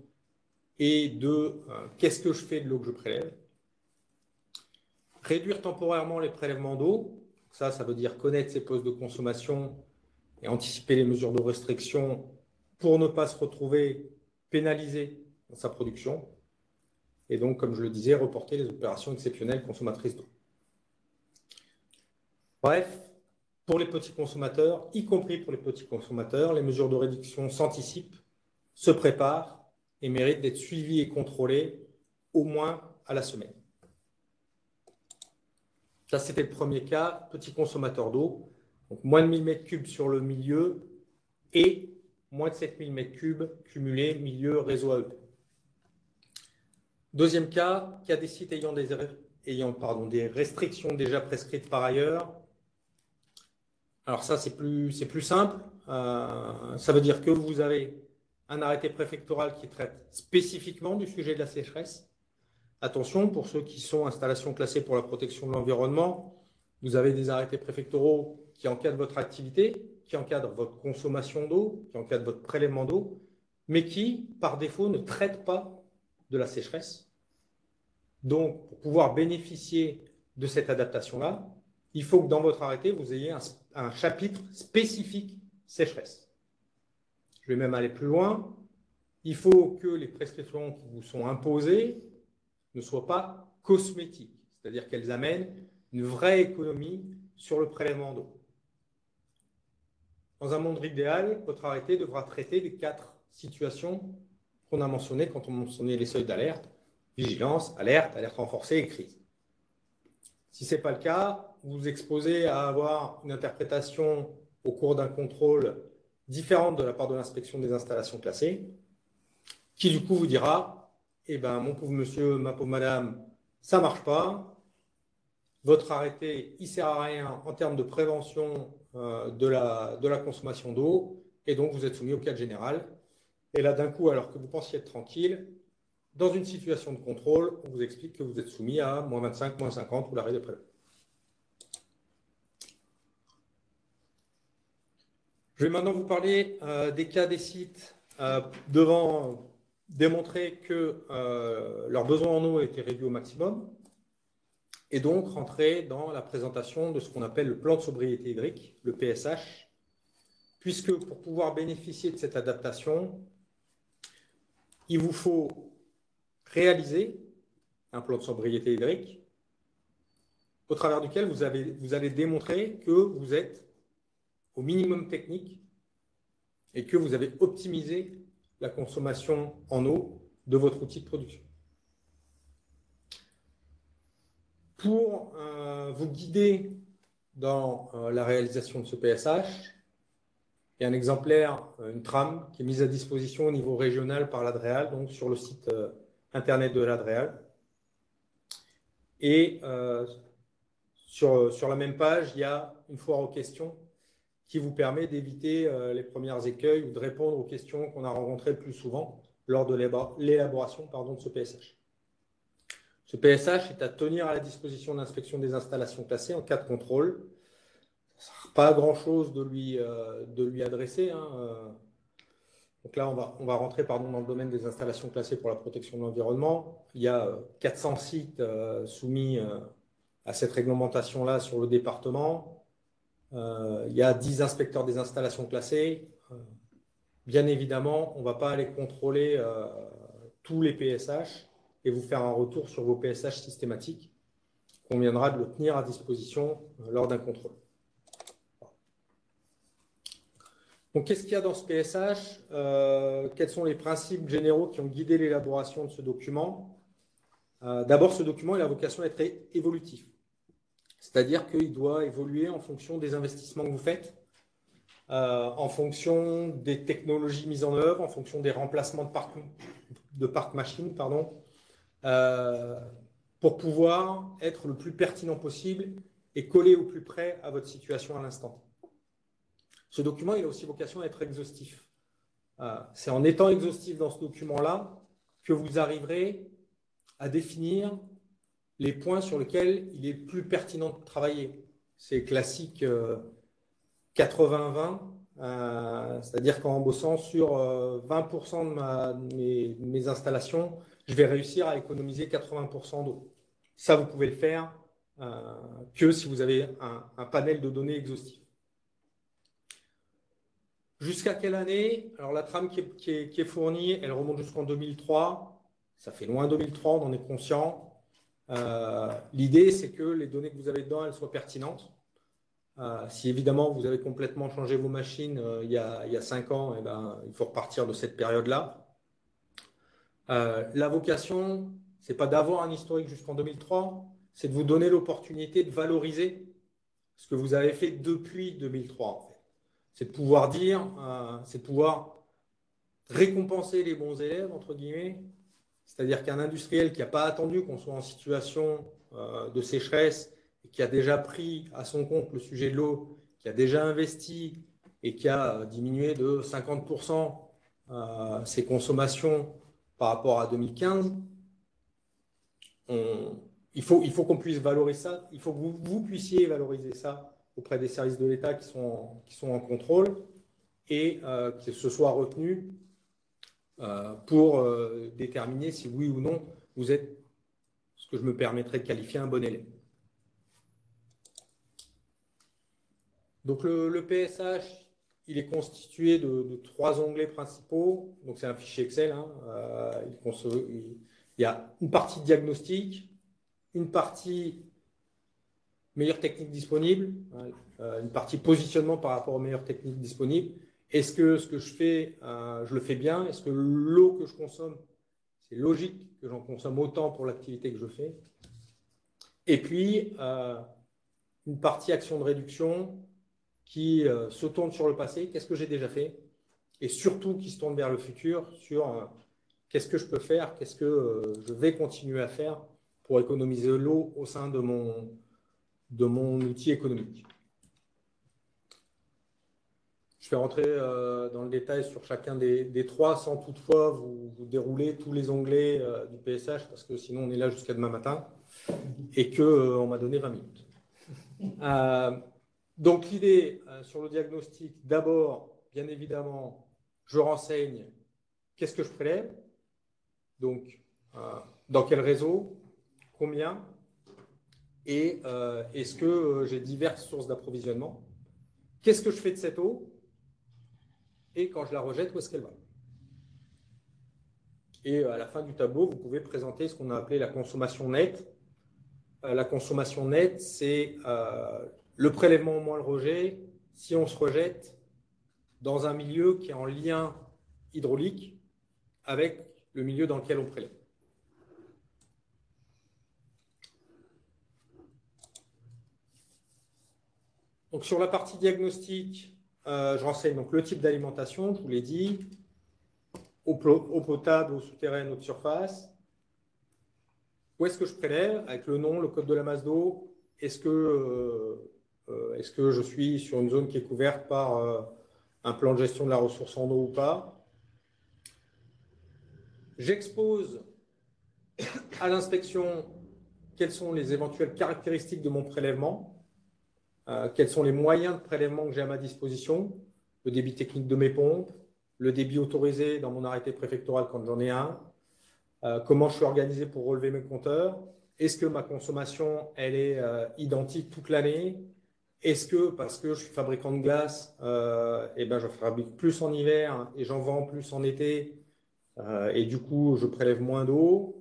et de qu'est-ce que je fais de l'eau que je prélève. Réduire temporairement les prélèvements d'eau, ça veut dire connaître ses postes de consommation et anticiper les mesures de restriction pour ne pas se retrouver pénalisé dans sa production. Et donc, comme je le disais, reporter les opérations exceptionnelles consommatrices d'eau. Bref, pour les petits consommateurs, y compris pour les petits consommateurs, les mesures de réduction s'anticipent, se préparent et méritent d'être suivies et contrôlées au moins à la semaine. Ça, c'était le premier cas, petit consommateur d'eau. Donc, moins de 1000 m3 sur le milieu et moins de 7000 m3 cumulés milieu réseau AEP. Deuxième cas des sites ayant des restrictions déjà prescrites par ailleurs. Alors ça, c'est plus simple. Ça veut dire que vous avez un arrêté préfectoral qui traite spécifiquement du sujet de la sécheresse. Attention, pour ceux qui sont installations classées pour la protection de l'environnement, vous avez des arrêtés préfectoraux qui encadrent votre activité, qui encadrent votre consommation d'eau, qui encadrent votre prélèvement d'eau, mais qui, par défaut, ne traitent pas de la sécheresse. Donc, pour pouvoir bénéficier de cette adaptation-là, il faut que dans votre arrêté, vous ayez un chapitre spécifique sécheresse. Je vais même aller plus loin. Il faut que les prescriptions qui vous sont imposées ne soient pas cosmétiques, c'est-à-dire qu'elles amènent une vraie économie sur le prélèvement d'eau. Dans un monde idéal, votre arrêté devra traiter les 4 situations qu'on a mentionnées quand on mentionnait les seuils d'alerte: vigilance, alerte, alerte renforcée et crise. Si ce n'est pas le cas, vous vous exposez à avoir une interprétation au cours d'un contrôle différente de la part de l'inspection des installations classées, qui du coup vous dira: eh ben, mon pauvre monsieur, ma pauvre madame, ça ne marche pas. Votre arrêté, il ne sert à rien en termes de prévention de la consommation d'eau, et donc vous êtes soumis au cadre général. Et là, d'un coup, alors que vous pensiez être tranquille, dans une situation de contrôle, on vous explique que vous êtes soumis à moins 25, moins 50 ou l'arrêt de prélèvement. Je vais maintenant vous parler des cas des sites devant démontrer que leurs besoins en eau étaient réduits au maximum, et donc rentrer dans la présentation de ce qu'on appelle le plan de sobriété hydrique, le PSH, puisque pour pouvoir bénéficier de cette adaptation, il vous faut réaliser un plan de sobriété hydrique au travers duquel vous allez démontrer que vous êtes au minimum technique et que vous avez optimisé la consommation en eau de votre outil de production. Pour vous guider dans la réalisation de ce PSH, il y a un exemplaire, une trame qui est mise à disposition au niveau régional par l'Adréal, donc sur le site internet de l'Adréal. Et sur la même page, il y a une foire aux questions qui vous permet d'éviter les premiers écueils ou de répondre aux questions qu'on a rencontrées le plus souvent lors de l'élaboration de ce PSH. Ce PSH est à tenir à la disposition de l'inspection des installations classées en cas de contrôle. Pas grand-chose de lui adresser. Donc là, on va rentrer dans le domaine des installations classées pour la protection de l'environnement. Il y a 400 sites soumis à cette réglementation-là sur le département. Il y a 10 inspecteurs des installations classées. Bien évidemment, on ne va pas aller contrôler tous les PSH et vous faire un retour sur vos PSH systématiques. On viendra de le tenir à disposition lors d'un contrôle. Donc, qu'est-ce qu'il y a dans ce PSH? Quels sont les principes généraux qui ont guidé l'élaboration de ce document? D'abord, ce document il a vocation à être évolutif. C'est-à-dire qu'il doit évoluer en fonction des investissements que vous faites, en fonction des technologies mises en œuvre, en fonction des remplacements de parcs machines, pour pouvoir être le plus pertinent possible et coller au plus près à votre situation à l'instant. Ce document, il a aussi vocation à être exhaustif. C'est en étant exhaustif dans ce document-là que vous arriverez à définir les points sur lesquels il est plus pertinent de travailler. C'est classique 80-20, c'est-à-dire qu'en bossant sur 20% de mes installations, je vais réussir à économiser 80% d'eau. Ça, vous pouvez le faire que si vous avez un panel de données exhaustif. Jusqu'à quelle année? Alors, la trame qui est fournie, elle remonte jusqu'en 2003. Ça fait loin 2003, on en est conscient. L'idée, c'est que les données que vous avez dedans, elles soient pertinentes. Si évidemment, vous avez complètement changé vos machines il y a 5 ans, il faut repartir de cette période-là. La vocation, ce n'est pas d'avoir un historique jusqu'en 2003, c'est de vous donner l'opportunité de valoriser ce que vous avez fait depuis 2003, en fait. C'est de pouvoir dire, c'est de pouvoir récompenser les bons élèves, entre guillemets. C'est-à-dire qu'un industriel qui n'a pas attendu qu'on soit en situation de sécheresse et qui a déjà pris à son compte le sujet de l'eau, qui a déjà investi et qui a diminué de 50% ses consommations par rapport à 2015, il faut qu'on puisse valoriser ça, il faut que vous puissiez valoriser ça auprès des services de l'État qui sont en contrôle et que ce soit retenu pour déterminer si oui ou non vous êtes ce que je me permettrais de qualifier un bon élève. Donc le PSH, il est constitué de 3 onglets principaux. Donc c'est un fichier Excel. Hein. Il y a une partie diagnostic, une partie meilleure technique disponible, une partie positionnement par rapport aux meilleures techniques disponibles. Est-ce que ce que je fais, je le fais bien? Est-ce que l'eau que je consomme, c'est logique que j'en consomme autant pour l'activité que je fais? Et puis, une partie action de réduction qui se tourne sur le passé, qu'est-ce que j'ai déjà fait? Et surtout qui se tourne vers le futur sur qu'est-ce que je peux faire, qu'est-ce que je vais continuer à faire pour économiser l'eau au sein de mon outil économique. Je vais rentrer dans le détail sur chacun des 3 sans toutefois vous dérouler tous les onglets du PSH parce que sinon on est là jusqu'à demain matin et qu'on m'a donné 20 minutes. Donc l'idée sur le diagnostic, d'abord, bien évidemment, je renseigne qu'est-ce que je prélève, donc dans quel réseau, combien, et est-ce que j'ai diverses sources d'approvisionnement, qu'est-ce que je fais de cette eau, et quand je la rejette, où est-ce qu'elle va. Et à la fin du tableau, vous pouvez présenter ce qu'on a appelé la consommation nette. La consommation nette, c'est le prélèvement moins le rejet, si on se rejette dans un milieu qui est en lien hydraulique avec le milieu dans lequel on prélève. Donc sur la partie diagnostic, je renseigne donc le type d'alimentation, je vous l'ai dit, eau potable, eau souterraine, eau de surface. Où est-ce que je prélève avec le nom, le code de la masse d'eau? Est-ce que je suis sur une zone qui est couverte par un plan de gestion de la ressource en eau ou pas? J'expose à l'inspection quelles sont les éventuelles caractéristiques de mon prélèvement, quels sont les moyens de prélèvement que j'ai à ma disposition, le débit technique de mes pompes, le débit autorisé dans mon arrêté préfectoral quand j'en ai un, comment je suis organisé pour relever mes compteurs, est-ce que ma consommation elle est identique toute l'année, est-ce que parce que je suis fabricant de glace, je fabrique plus en hiver et j'en vends plus en été, et du coup je prélève moins d'eau.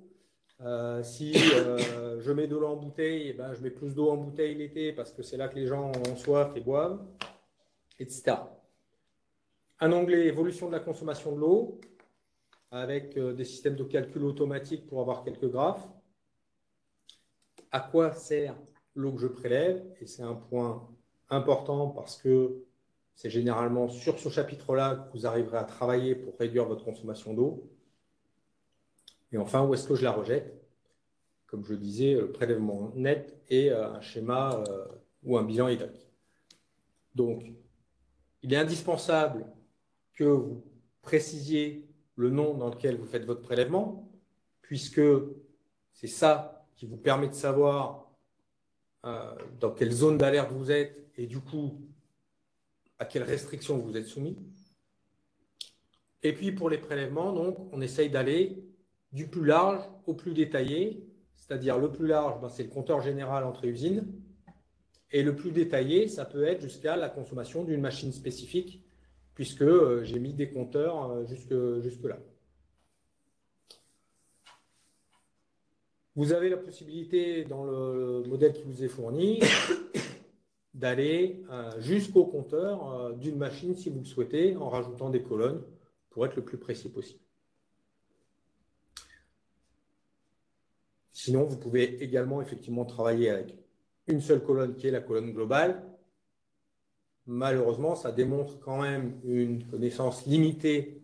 Si je mets de l'eau en bouteille, je mets plus d'eau en bouteille l'été parce que c'est là que les gens ont soif et boivent, etc. Un onglet évolution de la consommation de l'eau avec des systèmes de calcul automatique pour avoir quelques graphes. À quoi sert l'eau que je prélève? Et c'est un point important parce que c'est généralement sur ce chapitre-là que vous arriverez à travailler pour réduire votre consommation d'eau. Et enfin, où est-ce que je la rejette? Comme je disais, le prélèvement net et un schéma ou un bilan hydraulique. Donc, il est indispensable que vous précisiez le nom dans lequel vous faites votre prélèvement, puisque c'est ça qui vous permet de savoir dans quelle zone d'alerte vous êtes et du coup, à quelles restrictions vous êtes soumis. Et puis, pour les prélèvements, donc, on essaye d'aller du plus large au plus détaillé, c'est-à-dire le plus large, c'est le compteur général entrée usine, et le plus détaillé, ça peut être jusqu'à la consommation d'une machine spécifique, puisque j'ai mis des compteurs jusque-là. Vous avez la possibilité, dans le modèle qui vous est fourni, d'aller jusqu'au compteur d'une machine, si vous le souhaitez, en rajoutant des colonnes, pour être le plus précis possible. Sinon, vous pouvez également effectivement travailler avec une seule colonne qui est la colonne globale, malheureusement, ça démontre quand même une connaissance limitée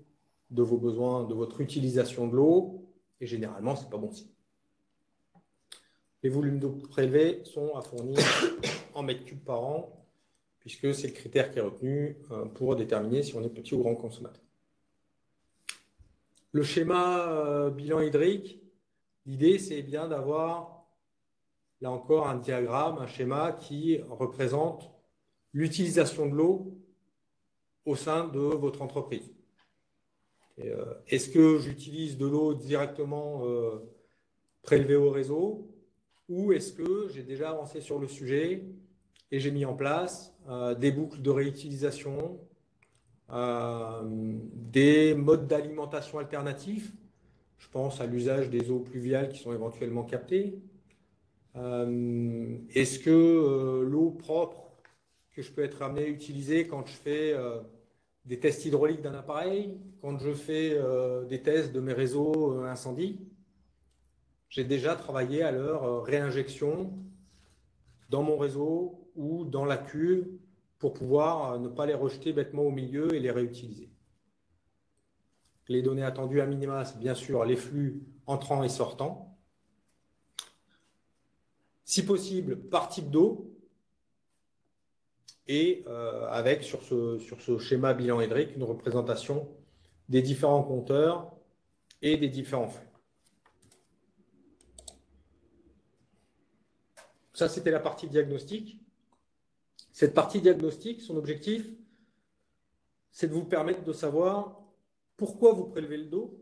de vos besoins, de votre utilisation de l'eau, et généralement, ce n'est pas bon signe. Les volumes d'eau prélevés sont à fournir en mètres cubes par an, puisque c'est le critère qui est retenu pour déterminer si on est petit ou grand consommateur. Le schéma bilan hydrique, l'idée, c'est bien d'avoir, là encore, un diagramme, un schéma qui représente l'utilisation de l'eau au sein de votre entreprise. Est-ce que j'utilise de l'eau directement prélevée au réseau, ou est-ce que j'ai déjà avancé sur le sujet et j'ai mis en place des boucles de réutilisation, des modes d'alimentation alternatifs? Je pense à l'usage des eaux pluviales qui sont éventuellement captées. Est-ce que l'eau propre que je peux être amené à utiliser quand je fais des tests hydrauliques d'un appareil, quand je fais des tests de mes réseaux incendie, j'ai déjà travaillé à leur réinjection dans mon réseau ou dans la cuve pour pouvoir ne pas les rejeter bêtement au milieu et les réutiliser. Les données attendues à minima, c'est bien sûr les flux entrants et sortants. Si possible, par type d'eau, et avec sur ce schéma bilan hydrique une représentation des différents compteurs et des différents flux. Ça, c'était la partie diagnostic. Cette partie diagnostic, son objectif, c'est de vous permettre de savoir pourquoi vous prélevez l'eau,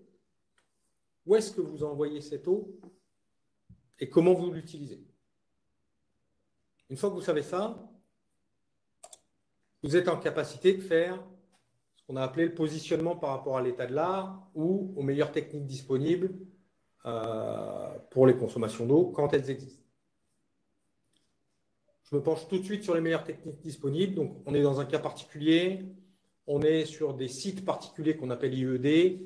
où est-ce que vous envoyez cette eau et comment vous l'utilisez. Une fois que vous savez ça, vous êtes en capacité de faire ce qu'on a appelé le positionnement par rapport à l'état de l'art ou aux meilleures techniques disponibles pour les consommations d'eau quand elles existent. Je me penche tout de suite sur les meilleures techniques disponibles. Donc, on est dans un cas particulier. On est sur des sites particuliers qu'on appelle IED.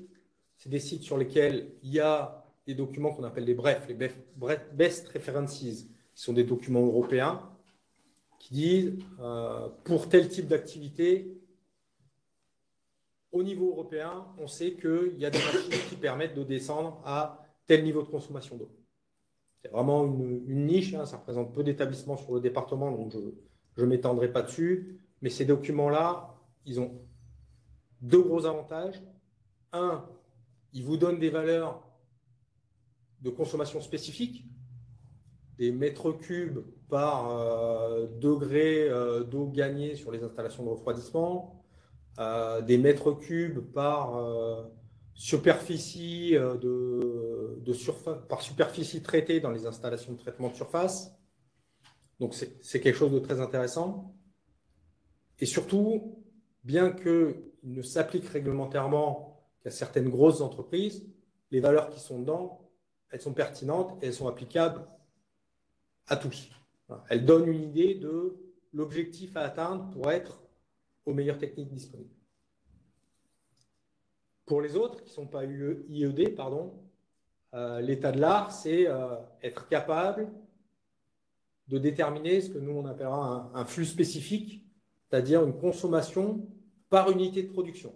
C'est des sites sur lesquels il y a des documents qu'on appelle les BREF, les Best References, qui sont des documents européens qui disent pour tel type d'activité, au niveau européen, on sait qu'il y a des machines qui permettent de descendre à tel niveau de consommation d'eau. C'est vraiment une niche, hein, ça représente peu d'établissements sur le département, donc je ne m'étendrai pas dessus. Mais ces documents-là, ils ont deux gros avantages. Un, ils vous donnent des valeurs de consommation spécifiques, des mètres cubes par degré d'eau gagnée sur les installations de refroidissement, des mètres cubes par superficie par superficie traitée dans les installations de traitement de surface. Donc c'est quelque chose de très intéressant. Et surtout, bien qu'il ne s'applique réglementairement qu'à certaines grosses entreprises, les valeurs qui sont dedans, elles sont pertinentes et elles sont applicables à tous. Elles donnent une idée de l'objectif à atteindre pour être aux meilleures techniques disponibles. Pour les autres qui ne sont pas IED, l'état de l'art, c'est être capable de déterminer ce que nous on appellera un flux spécifique, c'est-à-dire une consommation par unité de production.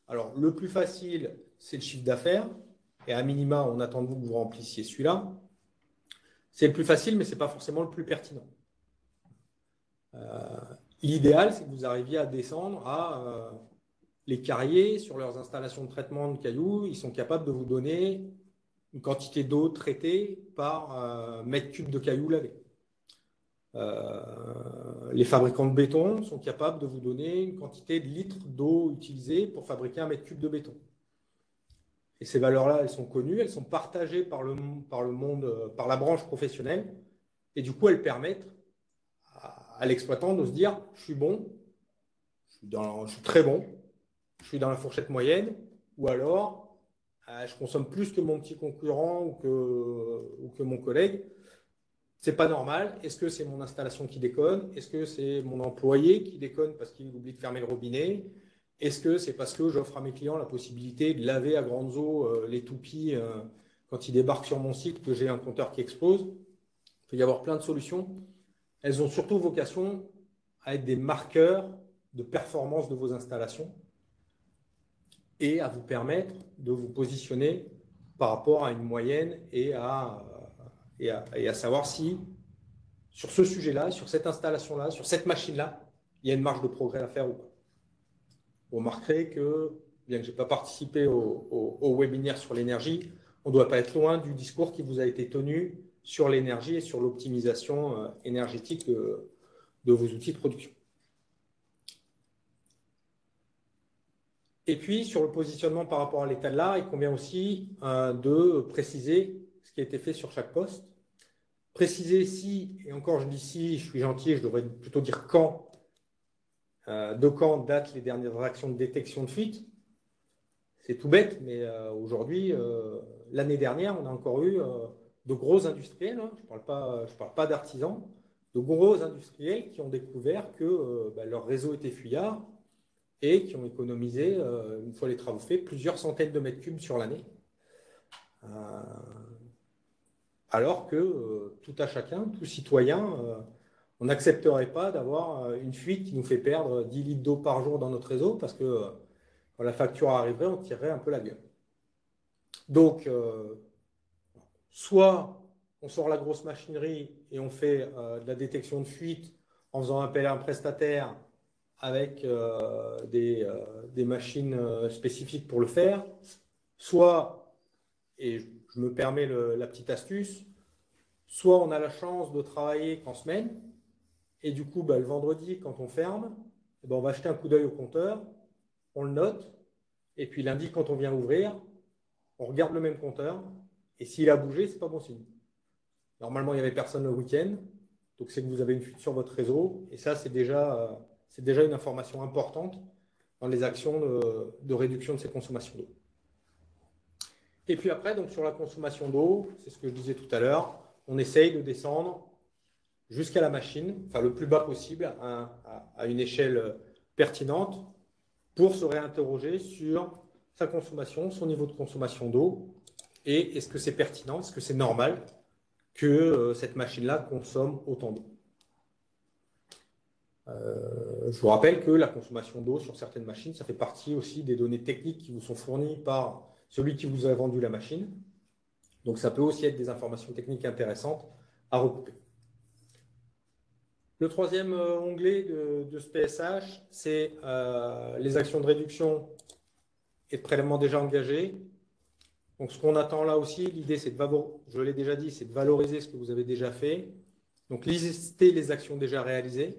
Alors, le plus facile, c'est le chiffre d'affaires, et à minima, on attend de vous que vous remplissiez celui-là. C'est le plus facile, mais ce n'est pas forcément le plus pertinent. L'idéal, c'est que vous arriviez à descendre à les carriers sur leurs installations de traitement de cailloux. Ils sont capables de vous donner une quantité d'eau traitée par mètre cube de cailloux lavés. Les fabricants de béton sont capables de vous donner une quantité de litres d'eau utilisée pour fabriquer un mètre cube de béton. Et ces valeurs-là, elles sont connues, elles sont partagées par la branche professionnelle, et du coup, elles permettent à l'exploitant de se dire « je suis bon, je suis très bon, je suis dans la fourchette moyenne », ou alors « je consomme plus que mon petit concurrent ou que mon collègue ». C'est pas normal. Est-ce que c'est mon installation qui déconne? Est-ce que c'est mon employé qui déconne parce qu'il oublie de fermer le robinet? Est-ce que c'est parce que j'offre à mes clients la possibilité de laver à grandes eaux les toupies quand ils débarquent sur mon site que j'ai un compteur qui explose? peut y avoir plein de solutions. Elles ont surtout vocation à être des marqueurs de performance de vos installations et à vous permettre de vous positionner par rapport à une moyenne et à savoir si, sur ce sujet-là, sur cette installation-là, sur cette machine-là, il y a une marge de progrès à faire ou pas. Vous remarquerez que, bien que je n'ai pas participé au webinaire sur l'énergie, on ne doit pas être loin du discours qui vous a été tenu sur l'énergie et sur l'optimisation énergétique de vos outils de production. Et puis, sur le positionnement par rapport à l'état de l'art, il convient aussi de préciser ce qui a été fait sur chaque poste. Préciser si, et encore je dis si, je suis gentil, je devrais plutôt dire quand, de quand datent les dernières actions de détection de fuite. C'est tout bête, mais aujourd'hui, l'année dernière, on a encore eu de gros industriels, hein, je ne parle pas d'artisans, de gros industriels qui ont découvert que leur réseau était fuyard et qui ont économisé, une fois les travaux faits, plusieurs centaines de mètres cubes sur l'année. Alors que tout à chacun, tout citoyen, on n'accepterait pas d'avoir une fuite qui nous fait perdre 10 litres d'eau par jour dans notre réseau parce que quand la facture arriverait, on tirerait un peu la gueule. Donc, soit on sort la grosse machinerie et on fait de la détection de fuite en faisant appel à un prestataire avec des machines spécifiques pour le faire, soit, et je me permets la petite astuce, soit on a la chance de travailler qu'en semaine, et du coup, le vendredi, quand on ferme, on va jeter un coup d'œil au compteur, on le note, et puis lundi, quand on vient ouvrir, on regarde le même compteur, et s'il a bougé, ce n'est pas bon signe. Normalement, il n'y avait personne le week-end, donc c'est que vous avez une fuite sur votre réseau, et ça, c'est déjà une information importante dans les actions de réduction de ces consommations d'eau. Et puis après, donc sur la consommation d'eau, c'est ce que je disais tout à l'heure, on essaye de descendre jusqu'à la machine, enfin le plus bas possible, à une échelle pertinente, pour se réinterroger sur sa consommation, son niveau de consommation d'eau, et est-ce que c'est pertinent, est-ce que c'est normal que cette machine-là consomme autant d'eau. Je vous rappelle que la consommation d'eau sur certaines machines, ça fait partie aussi des données techniques qui vous sont fournies par celui qui vous a vendu la machine. Donc ça peut aussi être des informations techniques intéressantes à recouper. Le troisième onglet de ce PSH, c'est les actions de réduction et de prélèvement déjà engagées. Donc ce qu'on attend là aussi, l'idée c'est je l'ai déjà dit, c'est de valoriser ce que vous avez déjà fait. Donc lister les actions déjà réalisées.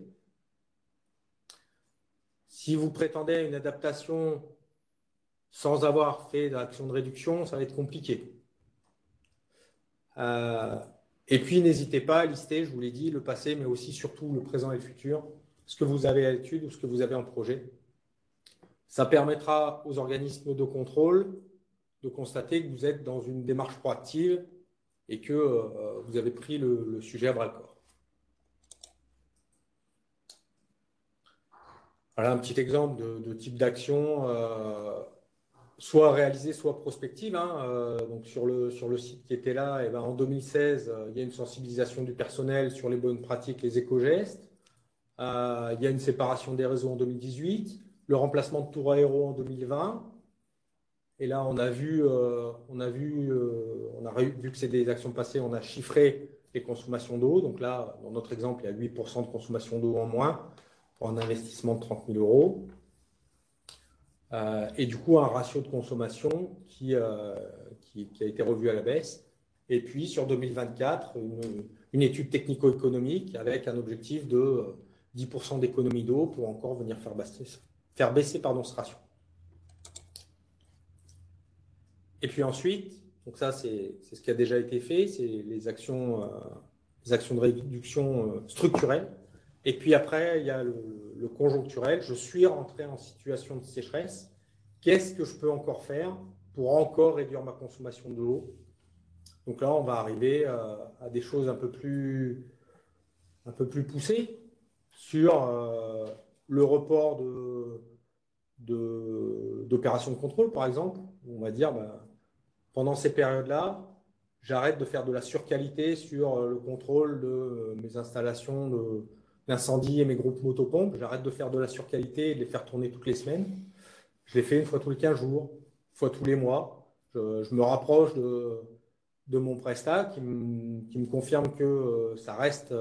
Si vous prétendez à une adaptation sans avoir fait d'action de réduction, ça va être compliqué. Et puis, n'hésitez pas à lister, je vous l'ai dit, le passé, mais aussi surtout le présent et le futur, ce que vous avez à l'étude ou ce que vous avez en projet. Ça permettra aux organismes de contrôle de constater que vous êtes dans une démarche proactive et que vous avez pris le sujet à bras-le-corps. Voilà un petit exemple de type d'action, soit réalisée, soit prospective. Donc sur le site qui était là, et en 2016, il y a une sensibilisation du personnel sur les bonnes pratiques, les éco-gestes. Il y a une séparation des réseaux en 2018, le remplacement de tours aéro en 2020. Et là, on a vu que c'est des actions passées, on a chiffré les consommations d'eau. Donc là, dans notre exemple, il y a 8% de consommation d'eau en moins pour un investissement de 30 000 euros. Et du coup, un ratio de consommation qui a été revu à la baisse. Et puis, sur 2024, une étude technico-économique avec un objectif de 10% d'économie d'eau pour encore venir faire baisser ce ratio. Et puis ensuite, donc ça, c'est ce qui a déjà été fait, c'est les actions de réduction structurelles. Et puis après, il y a le conjoncturel. Je suis rentré en situation de sécheresse. Qu'est-ce que je peux encore faire pour encore réduire ma consommation d'eau? Donc là, on va arriver à des choses un peu plus poussées sur le report d'opérations de contrôle, par exemple. On va dire, pendant ces périodes-là, j'arrête de faire de la surqualité sur le contrôle de mes installations d'incendie et mes groupes motopompes. J'arrête de faire de la surqualité et de les faire tourner toutes les semaines. Je les fais une fois tous les 15 jours, une fois tous les mois. Je me rapproche de mon prestat qui me confirme que ça reste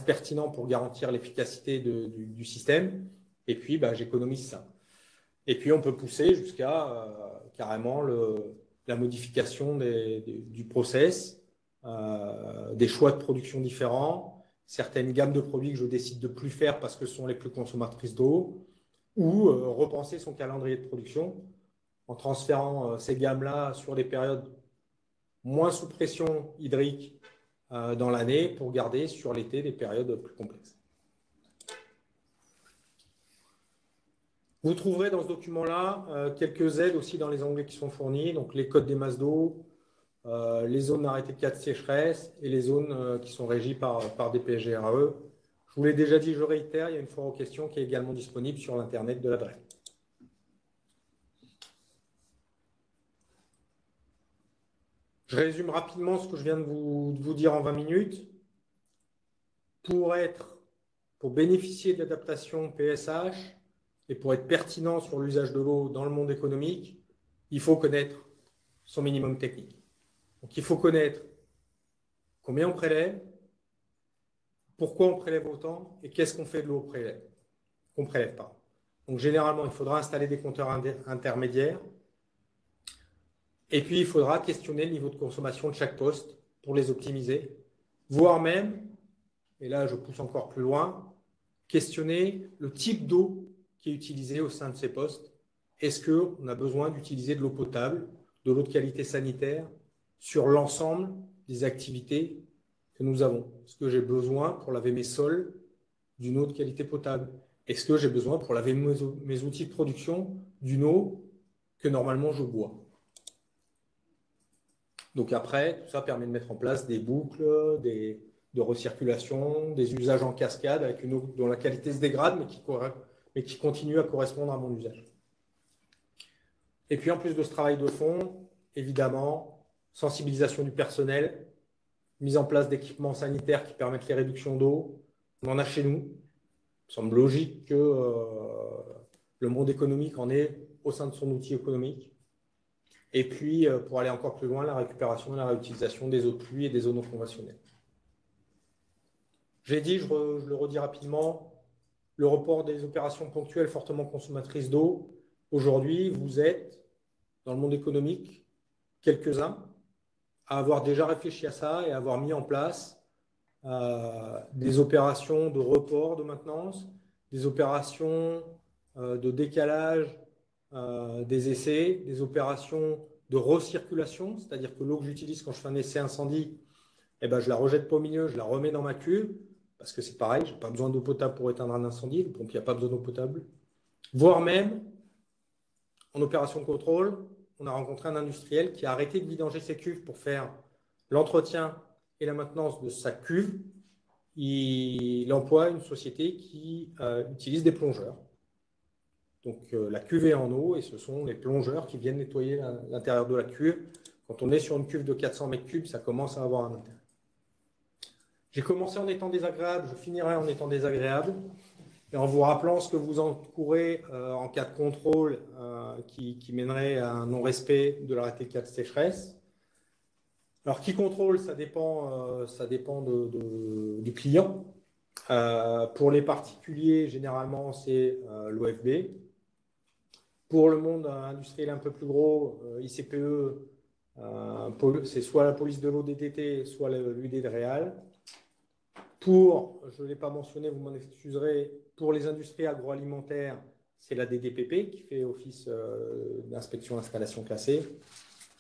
pertinent pour garantir l'efficacité du système. Et puis, j'économise ça. Et puis, on peut pousser jusqu'à carrément la modification du process, des choix de production différents, certaines gammes de produits que je décide de plus faire parce que ce sont les plus consommatrices d'eau, ou repenser son calendrier de production en transférant ces gammes-là sur des périodes moins sous pression hydrique dans l'année pour garder sur l'été des périodes plus complexes. Vous trouverez dans ce document-là quelques aides aussi dans les onglets qui sont fournis, donc les codes des masses d'eau, les zones d'arrêté de cas de sécheresse et les zones qui sont régies par des PSGRE. Je vous l'ai déjà dit, je réitère, il y a une foire aux questions qui est également disponible sur l'internet de la DREL. Je résume rapidement ce que je viens de vous dire en 20 minutes. Pour bénéficier de l'adaptation PSH et pour être pertinent sur l'usage de l'eau dans le monde économique, il faut connaître son minimum technique. Donc, il faut connaître combien on prélève, pourquoi on prélève autant et qu'est-ce qu'on fait de l'eau qu'on prélève pas. Donc, généralement, il faudra installer des compteurs intermédiaires. Et puis, il faudra questionner le niveau de consommation de chaque poste pour les optimiser, voire même, et là je pousse encore plus loin, questionner le type d'eau qui est utilisé au sein de ces postes. Est-ce qu'on a besoin d'utiliser de l'eau potable, de l'eau de qualité sanitaire sur l'ensemble des activités que nous avons? Est-ce que j'ai besoin pour laver mes sols d'une eau de qualité potable? Est-ce que j'ai besoin pour laver mes outils de production d'une eau que normalement je bois? Donc après, tout ça permet de mettre en place des boucles, de recirculation, des usages en cascade avec une eau dont la qualité se dégrade mais qui continue à correspondre à mon usage. Et puis en plus de ce travail de fond, évidemment, sensibilisation du personnel, mise en place d'équipements sanitaires qui permettent les réductions d'eau. On en a chez nous. Il me semble logique que le monde économique en ait au sein de son outil économique. Et puis, pour aller encore plus loin, la récupération et la réutilisation des eaux de pluie et des eaux non conventionnelles. J'ai dit, je le redis rapidement, le report des opérations ponctuelles fortement consommatrices d'eau. Aujourd'hui, vous êtes, dans le monde économique, quelques-uns à avoir déjà réfléchi à ça et à avoir mis en place des opérations de report de maintenance, des opérations de décalage des essais, des opérations de recirculation, c'est-à-dire que l'eau que j'utilise quand je fais un essai incendie, je ne la rejette pas au milieu, je la remets dans ma cuve, parce que c'est pareil, je n'ai pas besoin d'eau potable pour éteindre un incendie, le pompier n'a pas besoin d'eau potable. Voire même, en opération de contrôle, on a rencontré un industriel qui a arrêté de vidanger ses cuves pour faire l'entretien et la maintenance de sa cuve. Il emploie une société qui utilise des plongeurs. Donc la cuve est en eau et ce sont les plongeurs qui viennent nettoyer l'intérieur de la cuve. Quand on est sur une cuve de 400 mètres cubes, ça commence à avoir un intérêt. J'ai commencé en étant désagréable, je finirai en étant désagréable et en vous rappelant ce que vous encourez en cas de contrôle qui mènerait à un non-respect de l'arrêté de cas de sécheresse. Alors qui contrôle, ça dépend du client. Pour les particuliers, généralement, c'est l'OFB. Pour le monde industriel un peu plus gros, ICPE, c'est soit la police de l'eau DTT, soit l'UD de Réal. Pour, je ne l'ai pas mentionné, vous m'en excuserez, pour les industries agroalimentaires, c'est la DDPP qui fait office d'inspection installation classée.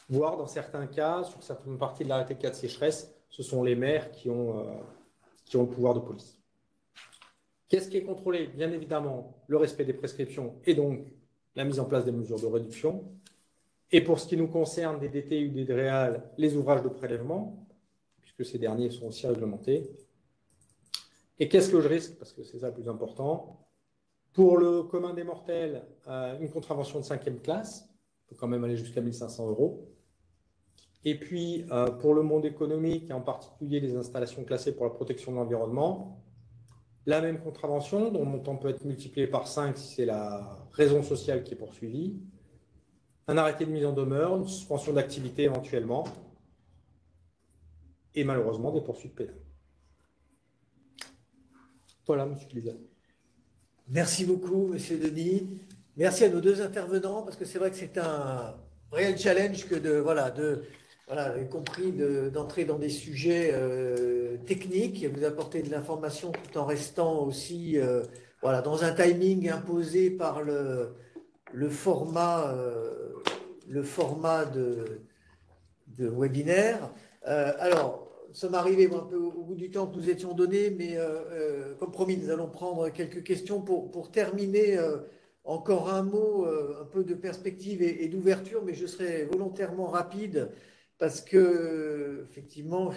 Voire dans certains cas, sur certaines parties de l'arrêté de cas de sécheresse, ce sont les maires qui ont le pouvoir de police. Qu'est-ce qui est contrôlé? Bien évidemment, le respect des prescriptions et donc la mise en place des mesures de réduction. Et pour ce qui nous concerne des DT ou des DREAL, les ouvrages de prélèvement, puisque ces derniers sont aussi réglementés. Et qu'est-ce que je risque? Parce que c'est ça le plus important. Pour le commun des mortels, une contravention de 5e classe, on peut quand même aller jusqu'à 1 500 €. Et puis, pour le monde économique, et en particulier les installations classées pour la protection de l'environnement, la même contravention, dont le montant peut être multiplié par 5 si c'est la raison sociale qui est poursuivie, un arrêté de mise en demeure, une suspension d'activité éventuellement, et malheureusement des poursuites pénales. Voilà, M. Lisa. Merci beaucoup, Monsieur Denis. Merci à nos deux intervenants, parce que c'est vrai que c'est un réel challenge que y compris d'entrer dans des sujets techniques et vous apporter de l'information tout en restant aussi dans un timing imposé par le format de webinaire. Alors, nous sommes arrivés un peu au bout du temps que nous étions donné, mais comme promis, nous allons prendre quelques questions pour terminer. Encore un mot, un peu de perspective et d'ouverture, mais je serai volontairement rapide parce que, effectivement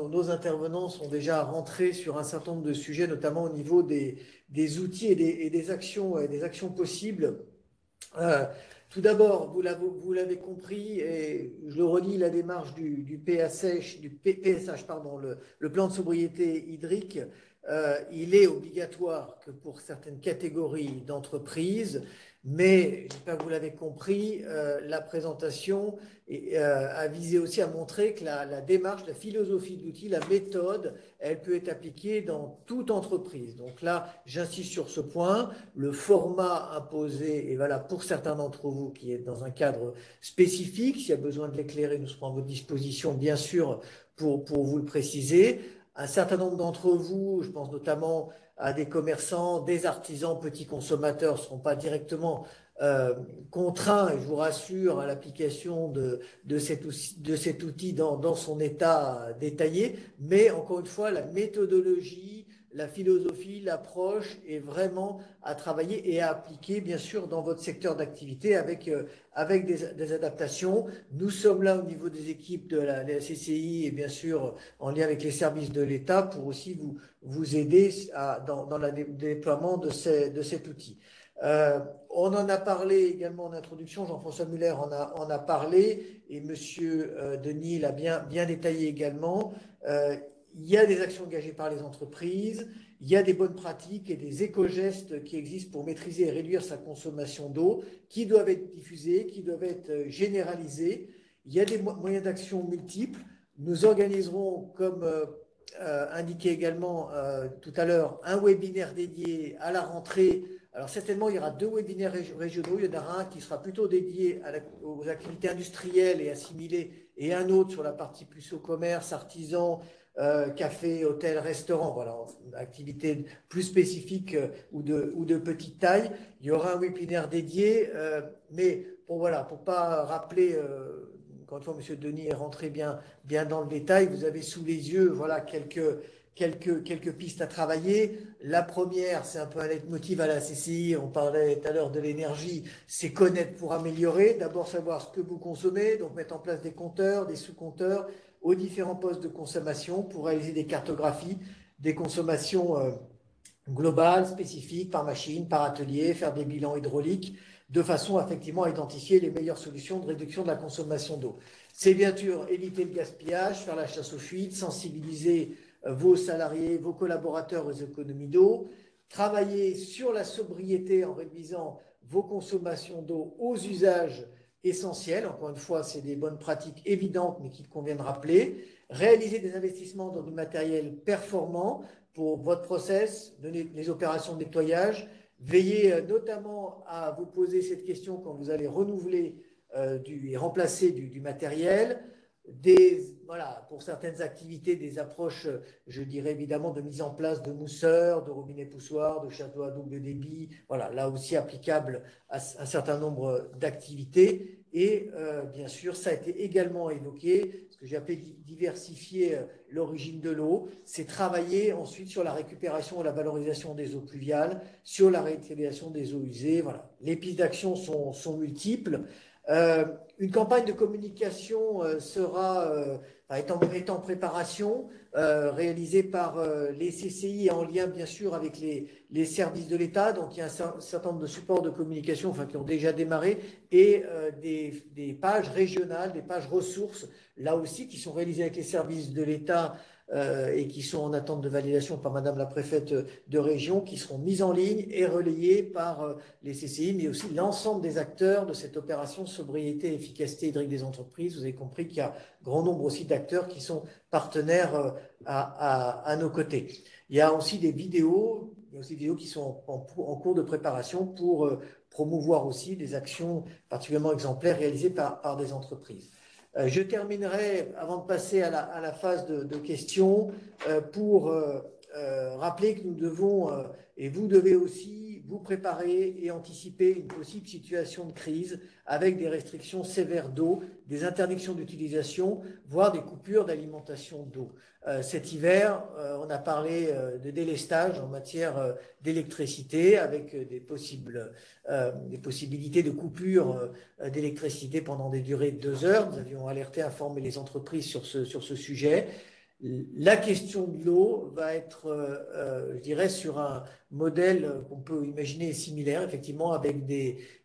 nos intervenants sont déjà rentrés sur un certain nombre de sujets, notamment au niveau des outils et des actions possibles. Tout d'abord, vous l'avez compris, et je le redis, la démarche du PSH, le plan de sobriété hydrique, il est obligatoire que pour certaines catégories d'entreprises, mais j'espère que vous l'avez compris, la présentation a visé aussi à montrer que la démarche, la philosophie de l'outil, la méthode, elle peut être appliquée dans toute entreprise. Donc là, j'insiste sur ce point, le format imposé est valable pour certains d'entre vous qui est dans un cadre spécifique. S'il y a besoin de l'éclairer, nous serons à votre disposition, bien sûr, pour vous le préciser. Un certain nombre d'entre vous, je pense notamment à des commerçants, des artisans, petits consommateurs, ne seront pas directement contraints, et je vous rassure, à l'application de cet outil dans son état détaillé. Mais encore une fois, la méthodologie, la philosophie, l'approche est vraiment à travailler et à appliquer, bien sûr, dans votre secteur d'activité avec des adaptations. Nous sommes là au niveau des équipes de la CCI et bien sûr en lien avec les services de l'État pour aussi vous aider dans le déploiement de cet outil. On en a parlé également en introduction, Jean-François Muller en a parlé et Monsieur Denis l'a bien détaillé également. Il y a des actions engagées par les entreprises, il y a des bonnes pratiques et des éco-gestes qui existent pour maîtriser et réduire sa consommation d'eau, qui doivent être diffusés, qui doivent être généralisés. Il y a des moyens d'action multiples. Nous organiserons, comme indiqué également tout à l'heure, un webinaire dédié à la rentrée. Alors certainement, il y aura 2 webinaires régionaux. Il y en aura un qui sera plutôt dédié aux activités industrielles et assimilées, et un autre sur la partie plus au commerce, artisan, café, hôtel, restaurant, voilà, activités plus spécifiques ou de petite taille. Il y aura un webinaire dédié, mais pour pas rappeler, encore une fois, M. Denis est rentré bien dans le détail, vous avez sous les yeux quelques pistes à travailler. La première, c'est un peu un leitmotiv à la CCI, on parlait tout à l'heure de l'énergie, c'est connaître pour améliorer. D'abord savoir ce que vous consommez, donc mettre en place des compteurs, des sous-compteurs aux différents postes de consommation pour réaliser des cartographies, des consommations globales, spécifiques, par machine, par atelier, faire des bilans hydrauliques, de façon effectivement à identifier les meilleures solutions de réduction de la consommation d'eau. C'est bien sûr éviter le gaspillage, faire la chasse aux fuites, sensibiliser vos salariés, vos collaborateurs aux économies d'eau, travailler sur la sobriété en réduisant vos consommations d'eau aux usages essentiels. Encore une fois, c'est des bonnes pratiques évidentes, mais qu'il convient de rappeler. Réaliser des investissements dans du matériel performant pour votre process, les opérations de nettoyage. Veillez notamment à vous poser cette question quand vous allez renouveler et remplacer du matériel. Pour certaines activités, des approches, je dirais évidemment, de mise en place de mousseurs, de robinets poussoirs, de châteaux à double débit, voilà, là aussi applicable à un certain nombre d'activités. Et bien sûr, ça a été également évoqué, ce que j'ai appelé diversifier l'origine de l'eau, c'est travailler ensuite sur la récupération et la valorisation des eaux pluviales, sur la réutilisation des eaux usées. Voilà. Les pistes d'action sont multiples. Une campagne de communication sera est en préparation, réalisé par les CCI en lien bien sûr avec les services de l'État. Donc il y a un certain nombre de supports de communication qui ont déjà démarré et des pages régionales, des pages ressources, là aussi qui sont réalisées avec les services de l'État et qui sont en attente de validation par Madame la préfète de région, qui seront mises en ligne et relayées par les CCI, mais aussi l'ensemble des acteurs de cette opération sobriété et efficacité hydrique des entreprises. Vous avez compris qu'il y a grand nombre aussi d'acteurs qui sont partenaires à nos côtés. Il y a aussi des vidéos, qui sont en cours de préparation pour promouvoir aussi des actions particulièrement exemplaires réalisées par des entreprises. Je terminerai, avant de passer à la phase de questions, pour rappeler que nous devons, et vous devez aussi, vous préparer et anticiper une possible situation de crise avec des restrictions sévères d'eau, des interdictions d'utilisation, voire des coupures d'alimentation d'eau. Cet hiver, on a parlé de délestage en matière d'électricité avec des possibilités de coupure d'électricité pendant des durées de 2 heures. Nous avions alerté, informé les entreprises sur ce sujet. La question de l'eau va être, je dirais, sur un modèle qu'on peut imaginer similaire, effectivement, avec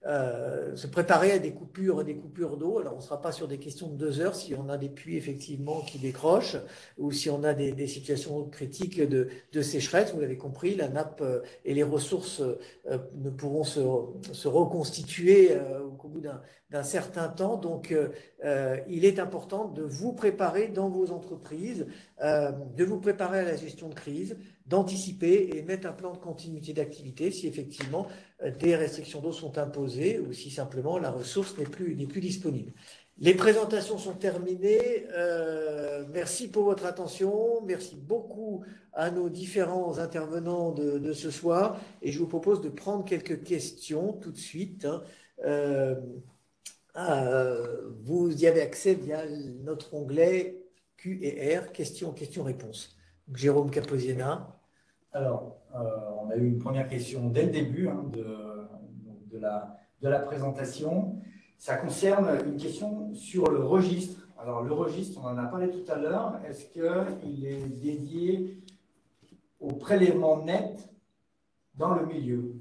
se préparer à des coupures d'eau. Alors, on ne sera pas sur des questions de 2 heures si on a des puits, effectivement, qui décrochent ou si on a des situations critiques de sécheresse. Vous l'avez compris, la nappe et les ressources ne pourront se reconstituer au bout d'un certain temps. Donc, il est important de vous préparer dans vos entreprises, de vous préparer à la gestion de crise, d'anticiper et mettre un plan de continuité d'activité si effectivement des restrictions d'eau sont imposées ou si simplement la ressource n'est plus disponible. Les présentations sont terminées. Merci pour votre attention. Merci beaucoup à nos différents intervenants de ce soir. Et je vous propose de prendre quelques questions tout de suite. Vous y avez accès via notre onglet Q&R, questions-réponses. Jérôme Caposiena. Alors, on a eu une première question dès le début de la présentation. Ça concerne une question sur le registre. Alors, le registre, on en a parlé tout à l'heure. Est-ce qu'il est dédié au prélèvement net dans le milieu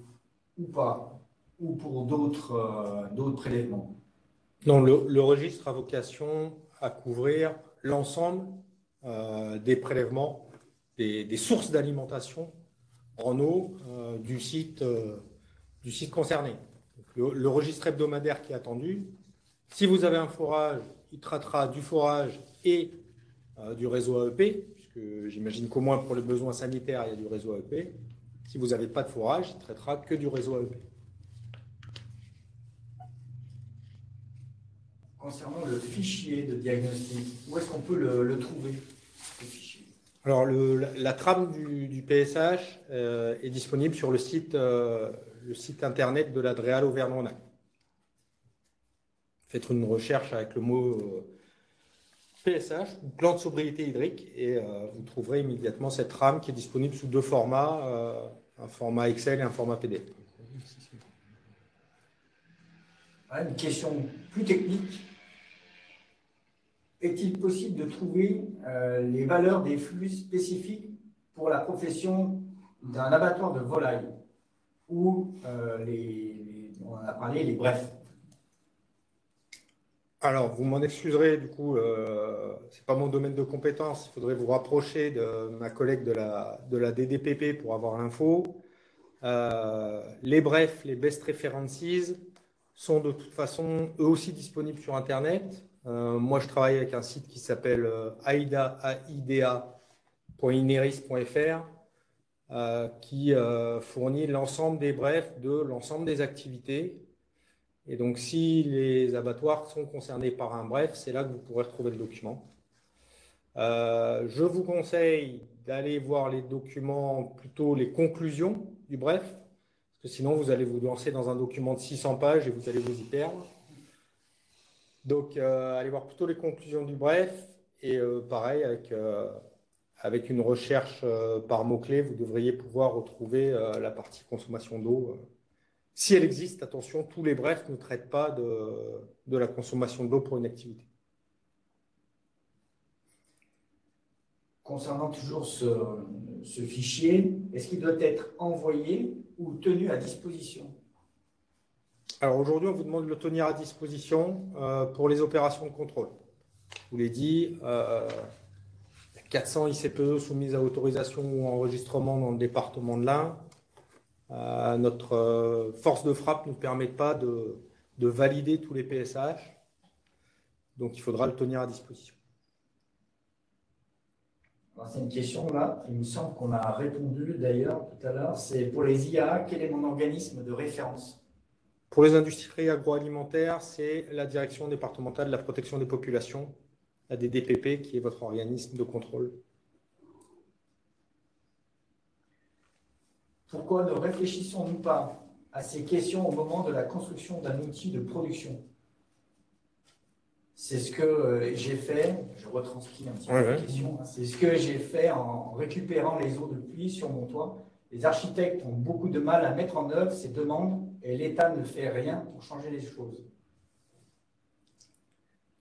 ou pas? Ou pour d'autres prélèvements? Non, le registre a vocation à couvrir l'ensemble des prélèvements, des sources d'alimentation en eau du site concerné. Donc, le registre hebdomadaire qui est attendu, si vous avez un forage, il traitera du forage et du réseau AEP, puisque j'imagine qu'au moins pour les besoins sanitaires, il y a du réseau AEP. Si vous n'avez pas de forage, il ne traitera que du réseau AEP. Concernant le fichier de diagnostic, où est-ce qu'on peut le trouver, ce fichier? Alors, la trame du PSH est disponible sur le site internet de la DREAL Auvergne-Rhône-Alpes. Faites une recherche avec le mot PSH, ou plan de sobriété hydrique, et vous trouverez immédiatement cette trame qui est disponible sous 2 formats, un format Excel et un format PDF. Une question plus technique. Est-il possible de trouver les valeurs des flux spécifiques pour la profession d'un abattoir de volailles ou on en a parlé, les brefs? Alors, vous m'en excuserez, du coup, ce n'est pas mon domaine de compétence. Il faudrait vous rapprocher de ma collègue de la DDPP pour avoir l'info. Les brefs, les best references, sont de toute façon eux aussi disponibles sur Internet. Moi, je travaille avec un site qui s'appelle aida.ineris.fr qui fournit l'ensemble des brefs de l'ensemble des activités. Et donc, si les abattoirs sont concernés par un bref, c'est là que vous pourrez retrouver le document. Je vous conseille d'aller voir les documents, plutôt les conclusions du bref, parce que sinon, vous allez vous lancer dans un document de 600 pages et vous allez vous y perdre. Donc, allez voir plutôt les conclusions du bref. Et pareil, avec une recherche par mots-clés, vous devriez pouvoir retrouver la partie consommation d'eau. Si elle existe, attention, tous les brefs ne traitent pas de la consommation d'eau pour une activité. concernant toujours ce fichier, est-ce qu'il doit être envoyé ou tenu à disposition? Alors aujourd'hui, on vous demande de le tenir à disposition pour les opérations de contrôle. Je vous l'ai dit, 400 ICPE soumises à autorisation ou enregistrement dans le département de l'Ain. Notre force de frappe ne nous permet pas de valider tous les PSH. Donc, il faudra le tenir à disposition. C'est une question là, il me semble qu'on a répondu d'ailleurs tout à l'heure. C'est pour les IA, quel est mon organisme de référence? Pour les industries agroalimentaires, c'est la Direction départementale de la protection des populations, la DDPP, qui est votre organisme de contrôle. Pourquoi ne réfléchissons-nous pas à ces questions au moment de la construction d'un outil de production? C'est ce que j'ai fait, je retranscris un petit peu la question, hein. C'est ce que j'ai fait en récupérant les eaux de pluie sur mon toit. Les architectes ont beaucoup de mal à mettre en œuvre ces demandes et l'État ne fait rien pour changer les choses.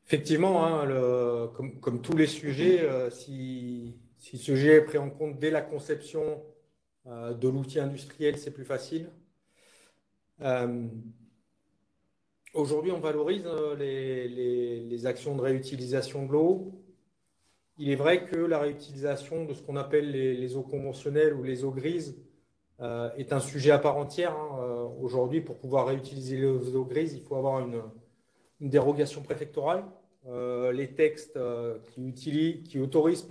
Effectivement, hein, comme tous les sujets, si le sujet est pris en compte dès la conception de l'outil industriel, c'est plus facile. Aujourd'hui, on valorise les actions de réutilisation de l'eau. Il est vrai que la réutilisation de ce qu'on appelle les eaux conventionnelles ou les eaux grises est un sujet à part entière, hein. Aujourd'hui, pour pouvoir réutiliser les eaux grises, il faut avoir une dérogation préfectorale. Les textes qui autorisent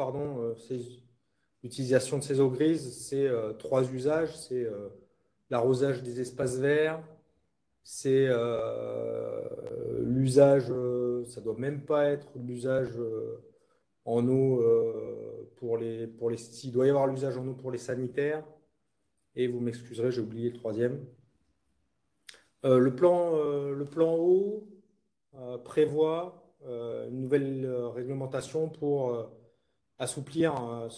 l'utilisation de ces eaux grises, c'est 3 usages. C'est l'arrosage des espaces verts, c'est l'usage, ça ne doit même pas être l'usage en eau s'il doit y avoir l'usage en eau pour les sanitaires. Et vous m'excuserez, j'ai oublié le troisième. Le plan eau prévoit une nouvelle réglementation pour assouplir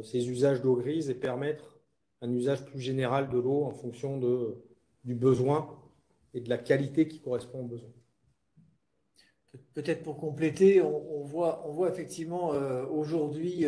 ces usages d'eau grise et permettre un usage plus général de l'eau en fonction du besoin et de la qualité qui correspond aux besoins. Peut-être pour compléter, on voit effectivement aujourd'hui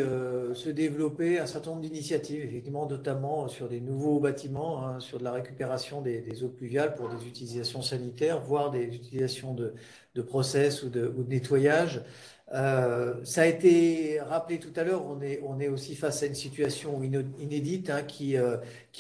se développer un certain nombre d'initiatives, effectivement, notamment sur des nouveaux bâtiments, hein, sur de la récupération des eaux pluviales pour des utilisations sanitaires, voire des utilisations de process ou de nettoyage. Ça a été rappelé tout à l'heure, on est aussi face à une situation inédite, hein, qui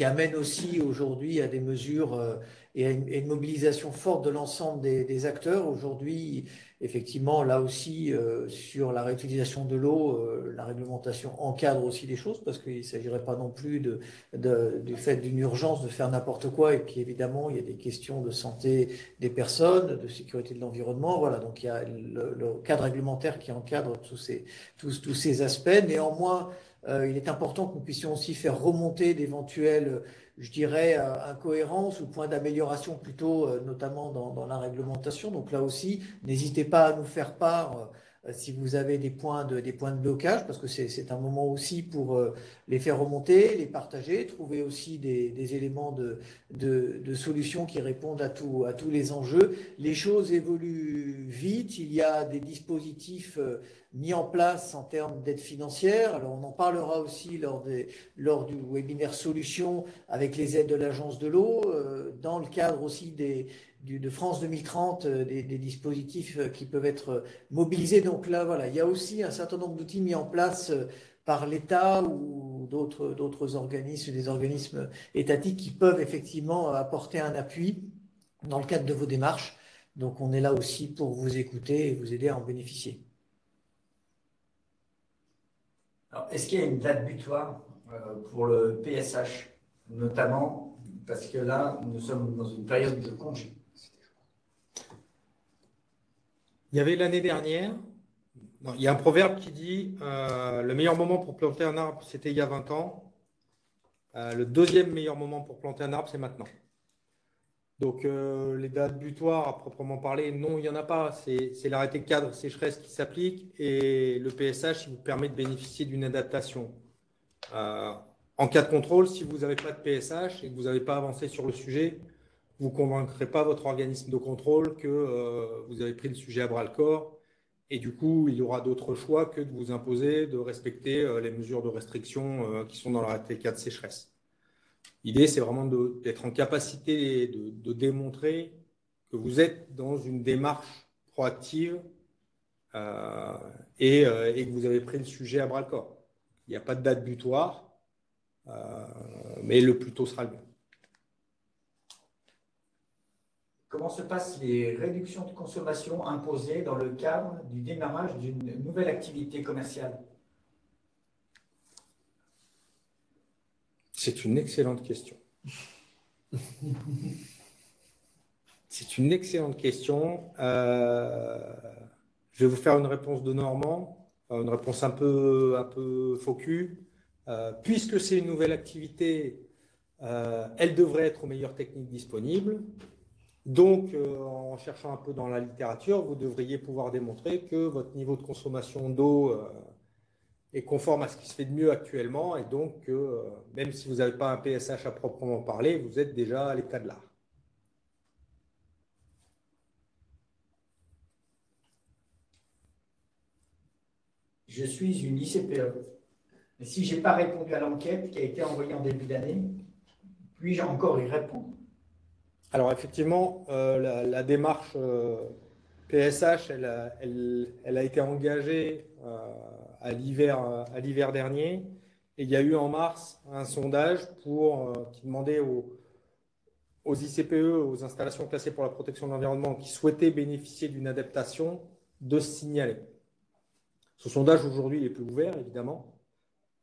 amène aussi aujourd'hui à des mesures et à une mobilisation forte de l'ensemble des acteurs. Aujourd'hui, effectivement, là aussi, sur la réutilisation de l'eau, la réglementation encadre aussi les choses parce qu'il ne s'agirait pas non plus du fait d'une urgence de faire n'importe quoi. Et puis évidemment, il y a des questions de santé des personnes, de sécurité de l'environnement. Voilà, donc il y a le cadre réglementaire qui encadre tous ces aspects. Néanmoins, il est important que nous puissions aussi faire remonter d'éventuelles, je dirais, incohérences ou points d'amélioration plutôt, notamment dans la réglementation. Donc là aussi, n'hésitez pas à nous faire part si vous avez des points de blocage, parce que c'est un moment aussi pour les faire remonter, les partager, trouver aussi des éléments de solutions qui répondent à tous les enjeux. Les choses évoluent vite, il y a des dispositifs mis en place en termes d'aide financière. Alors on en parlera aussi lors du webinaire solutions avec les aides de l'Agence de l'eau, dans le cadre aussi de France 2030, des dispositifs qui peuvent être mobilisés. Donc là, voilà, il y a aussi un certain nombre d'outils mis en place par l'État ou d'autres organismes, des organismes étatiques qui peuvent effectivement apporter un appui dans le cadre de vos démarches. Donc on est là aussi pour vous écouter et vous aider à en bénéficier. Alors, est-ce qu'il y a une date butoir pour le PSH, notamment parce que là, nous sommes dans une période de congé? Il y avait l'année dernière, il y a un proverbe qui dit le meilleur moment pour planter un arbre, c'était il y a 20 ans. Le deuxième meilleur moment pour planter un arbre, c'est maintenant. Donc, les dates butoirs à proprement parler, non, il n'y en a pas. C'est l'arrêté cadre sécheresse qui s'applique et le PSH vous permet de bénéficier d'une adaptation. En cas de contrôle, si vous n'avez pas de PSH et que vous n'avez pas avancé sur le sujet, vous ne convaincrez pas votre organisme de contrôle que vous avez pris le sujet à bras le corps Et du coup, il y aura d'autres choix que de vous imposer de respecter les mesures de restriction qui sont dans l'arrêté 4 sécheresse. L'idée, c'est vraiment d'être en capacité de démontrer que vous êtes dans une démarche proactive et que vous avez pris le sujet à bras-le-corps. Il n'y a pas de date butoir, mais le plus tôt sera le mieux. Comment se passent les réductions de consommation imposées dans le cadre du démarrage d'une nouvelle activité commerciale? C'est une excellente question. C'est une excellente question. Je vais vous faire une réponse de Normand, une réponse un peu faux cul. Puisque c'est une nouvelle activité, elle devrait être aux meilleures techniques disponibles. Donc, en cherchant un peu dans la littérature, vous devriez pouvoir démontrer que votre niveau de consommation d'eau est conforme à ce qui se fait de mieux actuellement, et donc même si vous n'avez pas un PSH à proprement parler, vous êtes déjà à l'état de l'art. Je suis une ICPE. Mais si je n'ai pas répondu à l'enquête qui a été envoyée en début d'année, puis-je encore y répondre? Alors effectivement, la démarche PSH, elle a été engagée à l'hiver dernier. Et il y a eu en mars un sondage qui demandait aux ICPE, aux installations classées pour la protection de l'environnement, qui souhaitaient bénéficier d'une adaptation, de se signaler. Ce sondage aujourd'hui est plus ouvert, évidemment.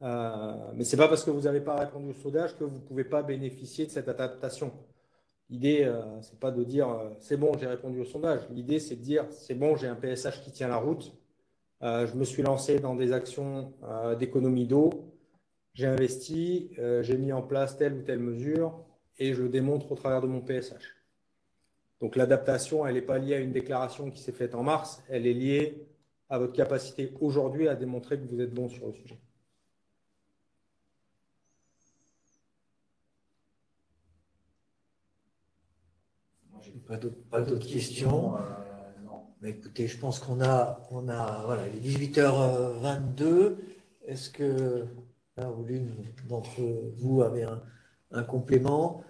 Mais ce n'est pas parce que vous n'avez pas répondu au sondage que vous ne pouvez pas bénéficier de cette adaptation. L'idée, ce n'est pas de dire c'est bon, j'ai répondu au sondage. L'idée, c'est de dire c'est bon, j'ai un PSH qui tient la route. Je me suis lancé dans des actions d'économie d'eau. J'ai investi, j'ai mis en place telle ou telle mesure et je le démontre au travers de mon PSH. Donc l'adaptation, elle n'est pas liée à une déclaration qui s'est faite en mars, elle est liée à votre capacité aujourd'hui à démontrer que vous êtes bon sur le sujet. Pas d'autres questions. Non. Mais écoutez, je pense qu'on a voilà, il est 18h22. Est-ce que l'un ou l'une d'entre vous avez un complément?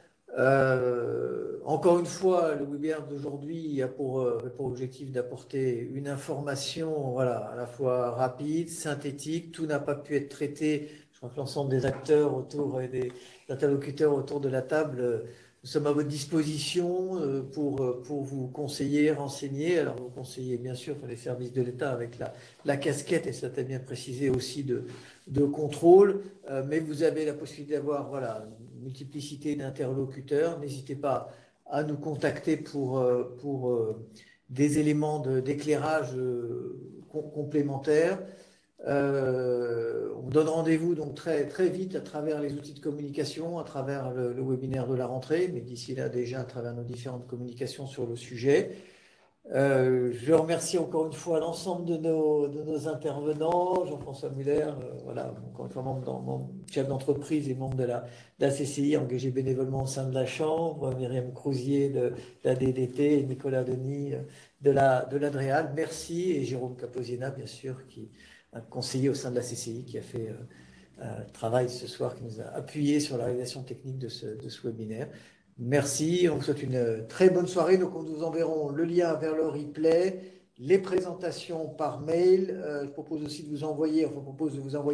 Encore une fois, le webinaire d'aujourd'hui a pour objectif d'apporter une information, voilà, à la fois rapide, synthétique. Tout n'a pas pu être traité. Je crois que l'ensemble des acteurs autour et des interlocuteurs autour de la table, nous sommes à votre disposition pour vous conseiller, renseigner. Alors, vous conseillez bien sûr les services de l'État avec la casquette, et ça t'a bien précisé aussi, de contrôle. Mais vous avez la possibilité d'avoir voilà, une multiplicité d'interlocuteurs. N'hésitez pas à nous contacter pour des éléments d'éclairage complémentaires. On donne rendez-vous donc très, très vite à travers les outils de communication, à travers le webinaire de la rentrée, mais d'ici là déjà à travers nos différentes communications sur le sujet. Je remercie encore une fois l'ensemble de nos intervenants, Jean-François Muller, voilà, encore une fois membre chef d'entreprise et membre de la CCI, engagé bénévolement au sein de la Chambre, Myriam Crousier de la DDT et Nicolas Denis de l'Adréal. Merci, et Jérôme Caposiena, bien sûr, un conseiller au sein de la CCI qui a fait un travail ce soir, qui nous a appuyé sur la réalisation technique de ce webinaire. Merci, on vous souhaite une très bonne soirée. Donc, nous vous enverrons le lien vers le replay, les présentations par mail. Je propose aussi de vous envoyer,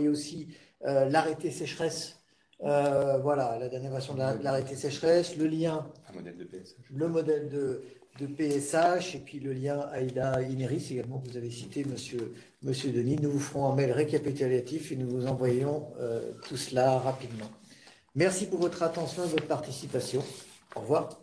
aussi l'arrêté sécheresse. Voilà, la dernière version de l'arrêté sécheresse, le lien, le modèle de PSH, et puis le lien AIDA Ineris également que vous avez cité, monsieur Denis. Nous vous ferons un mail récapitulatif et nous vous envoyons tout cela rapidement. Merci pour votre attention et votre participation. Au revoir.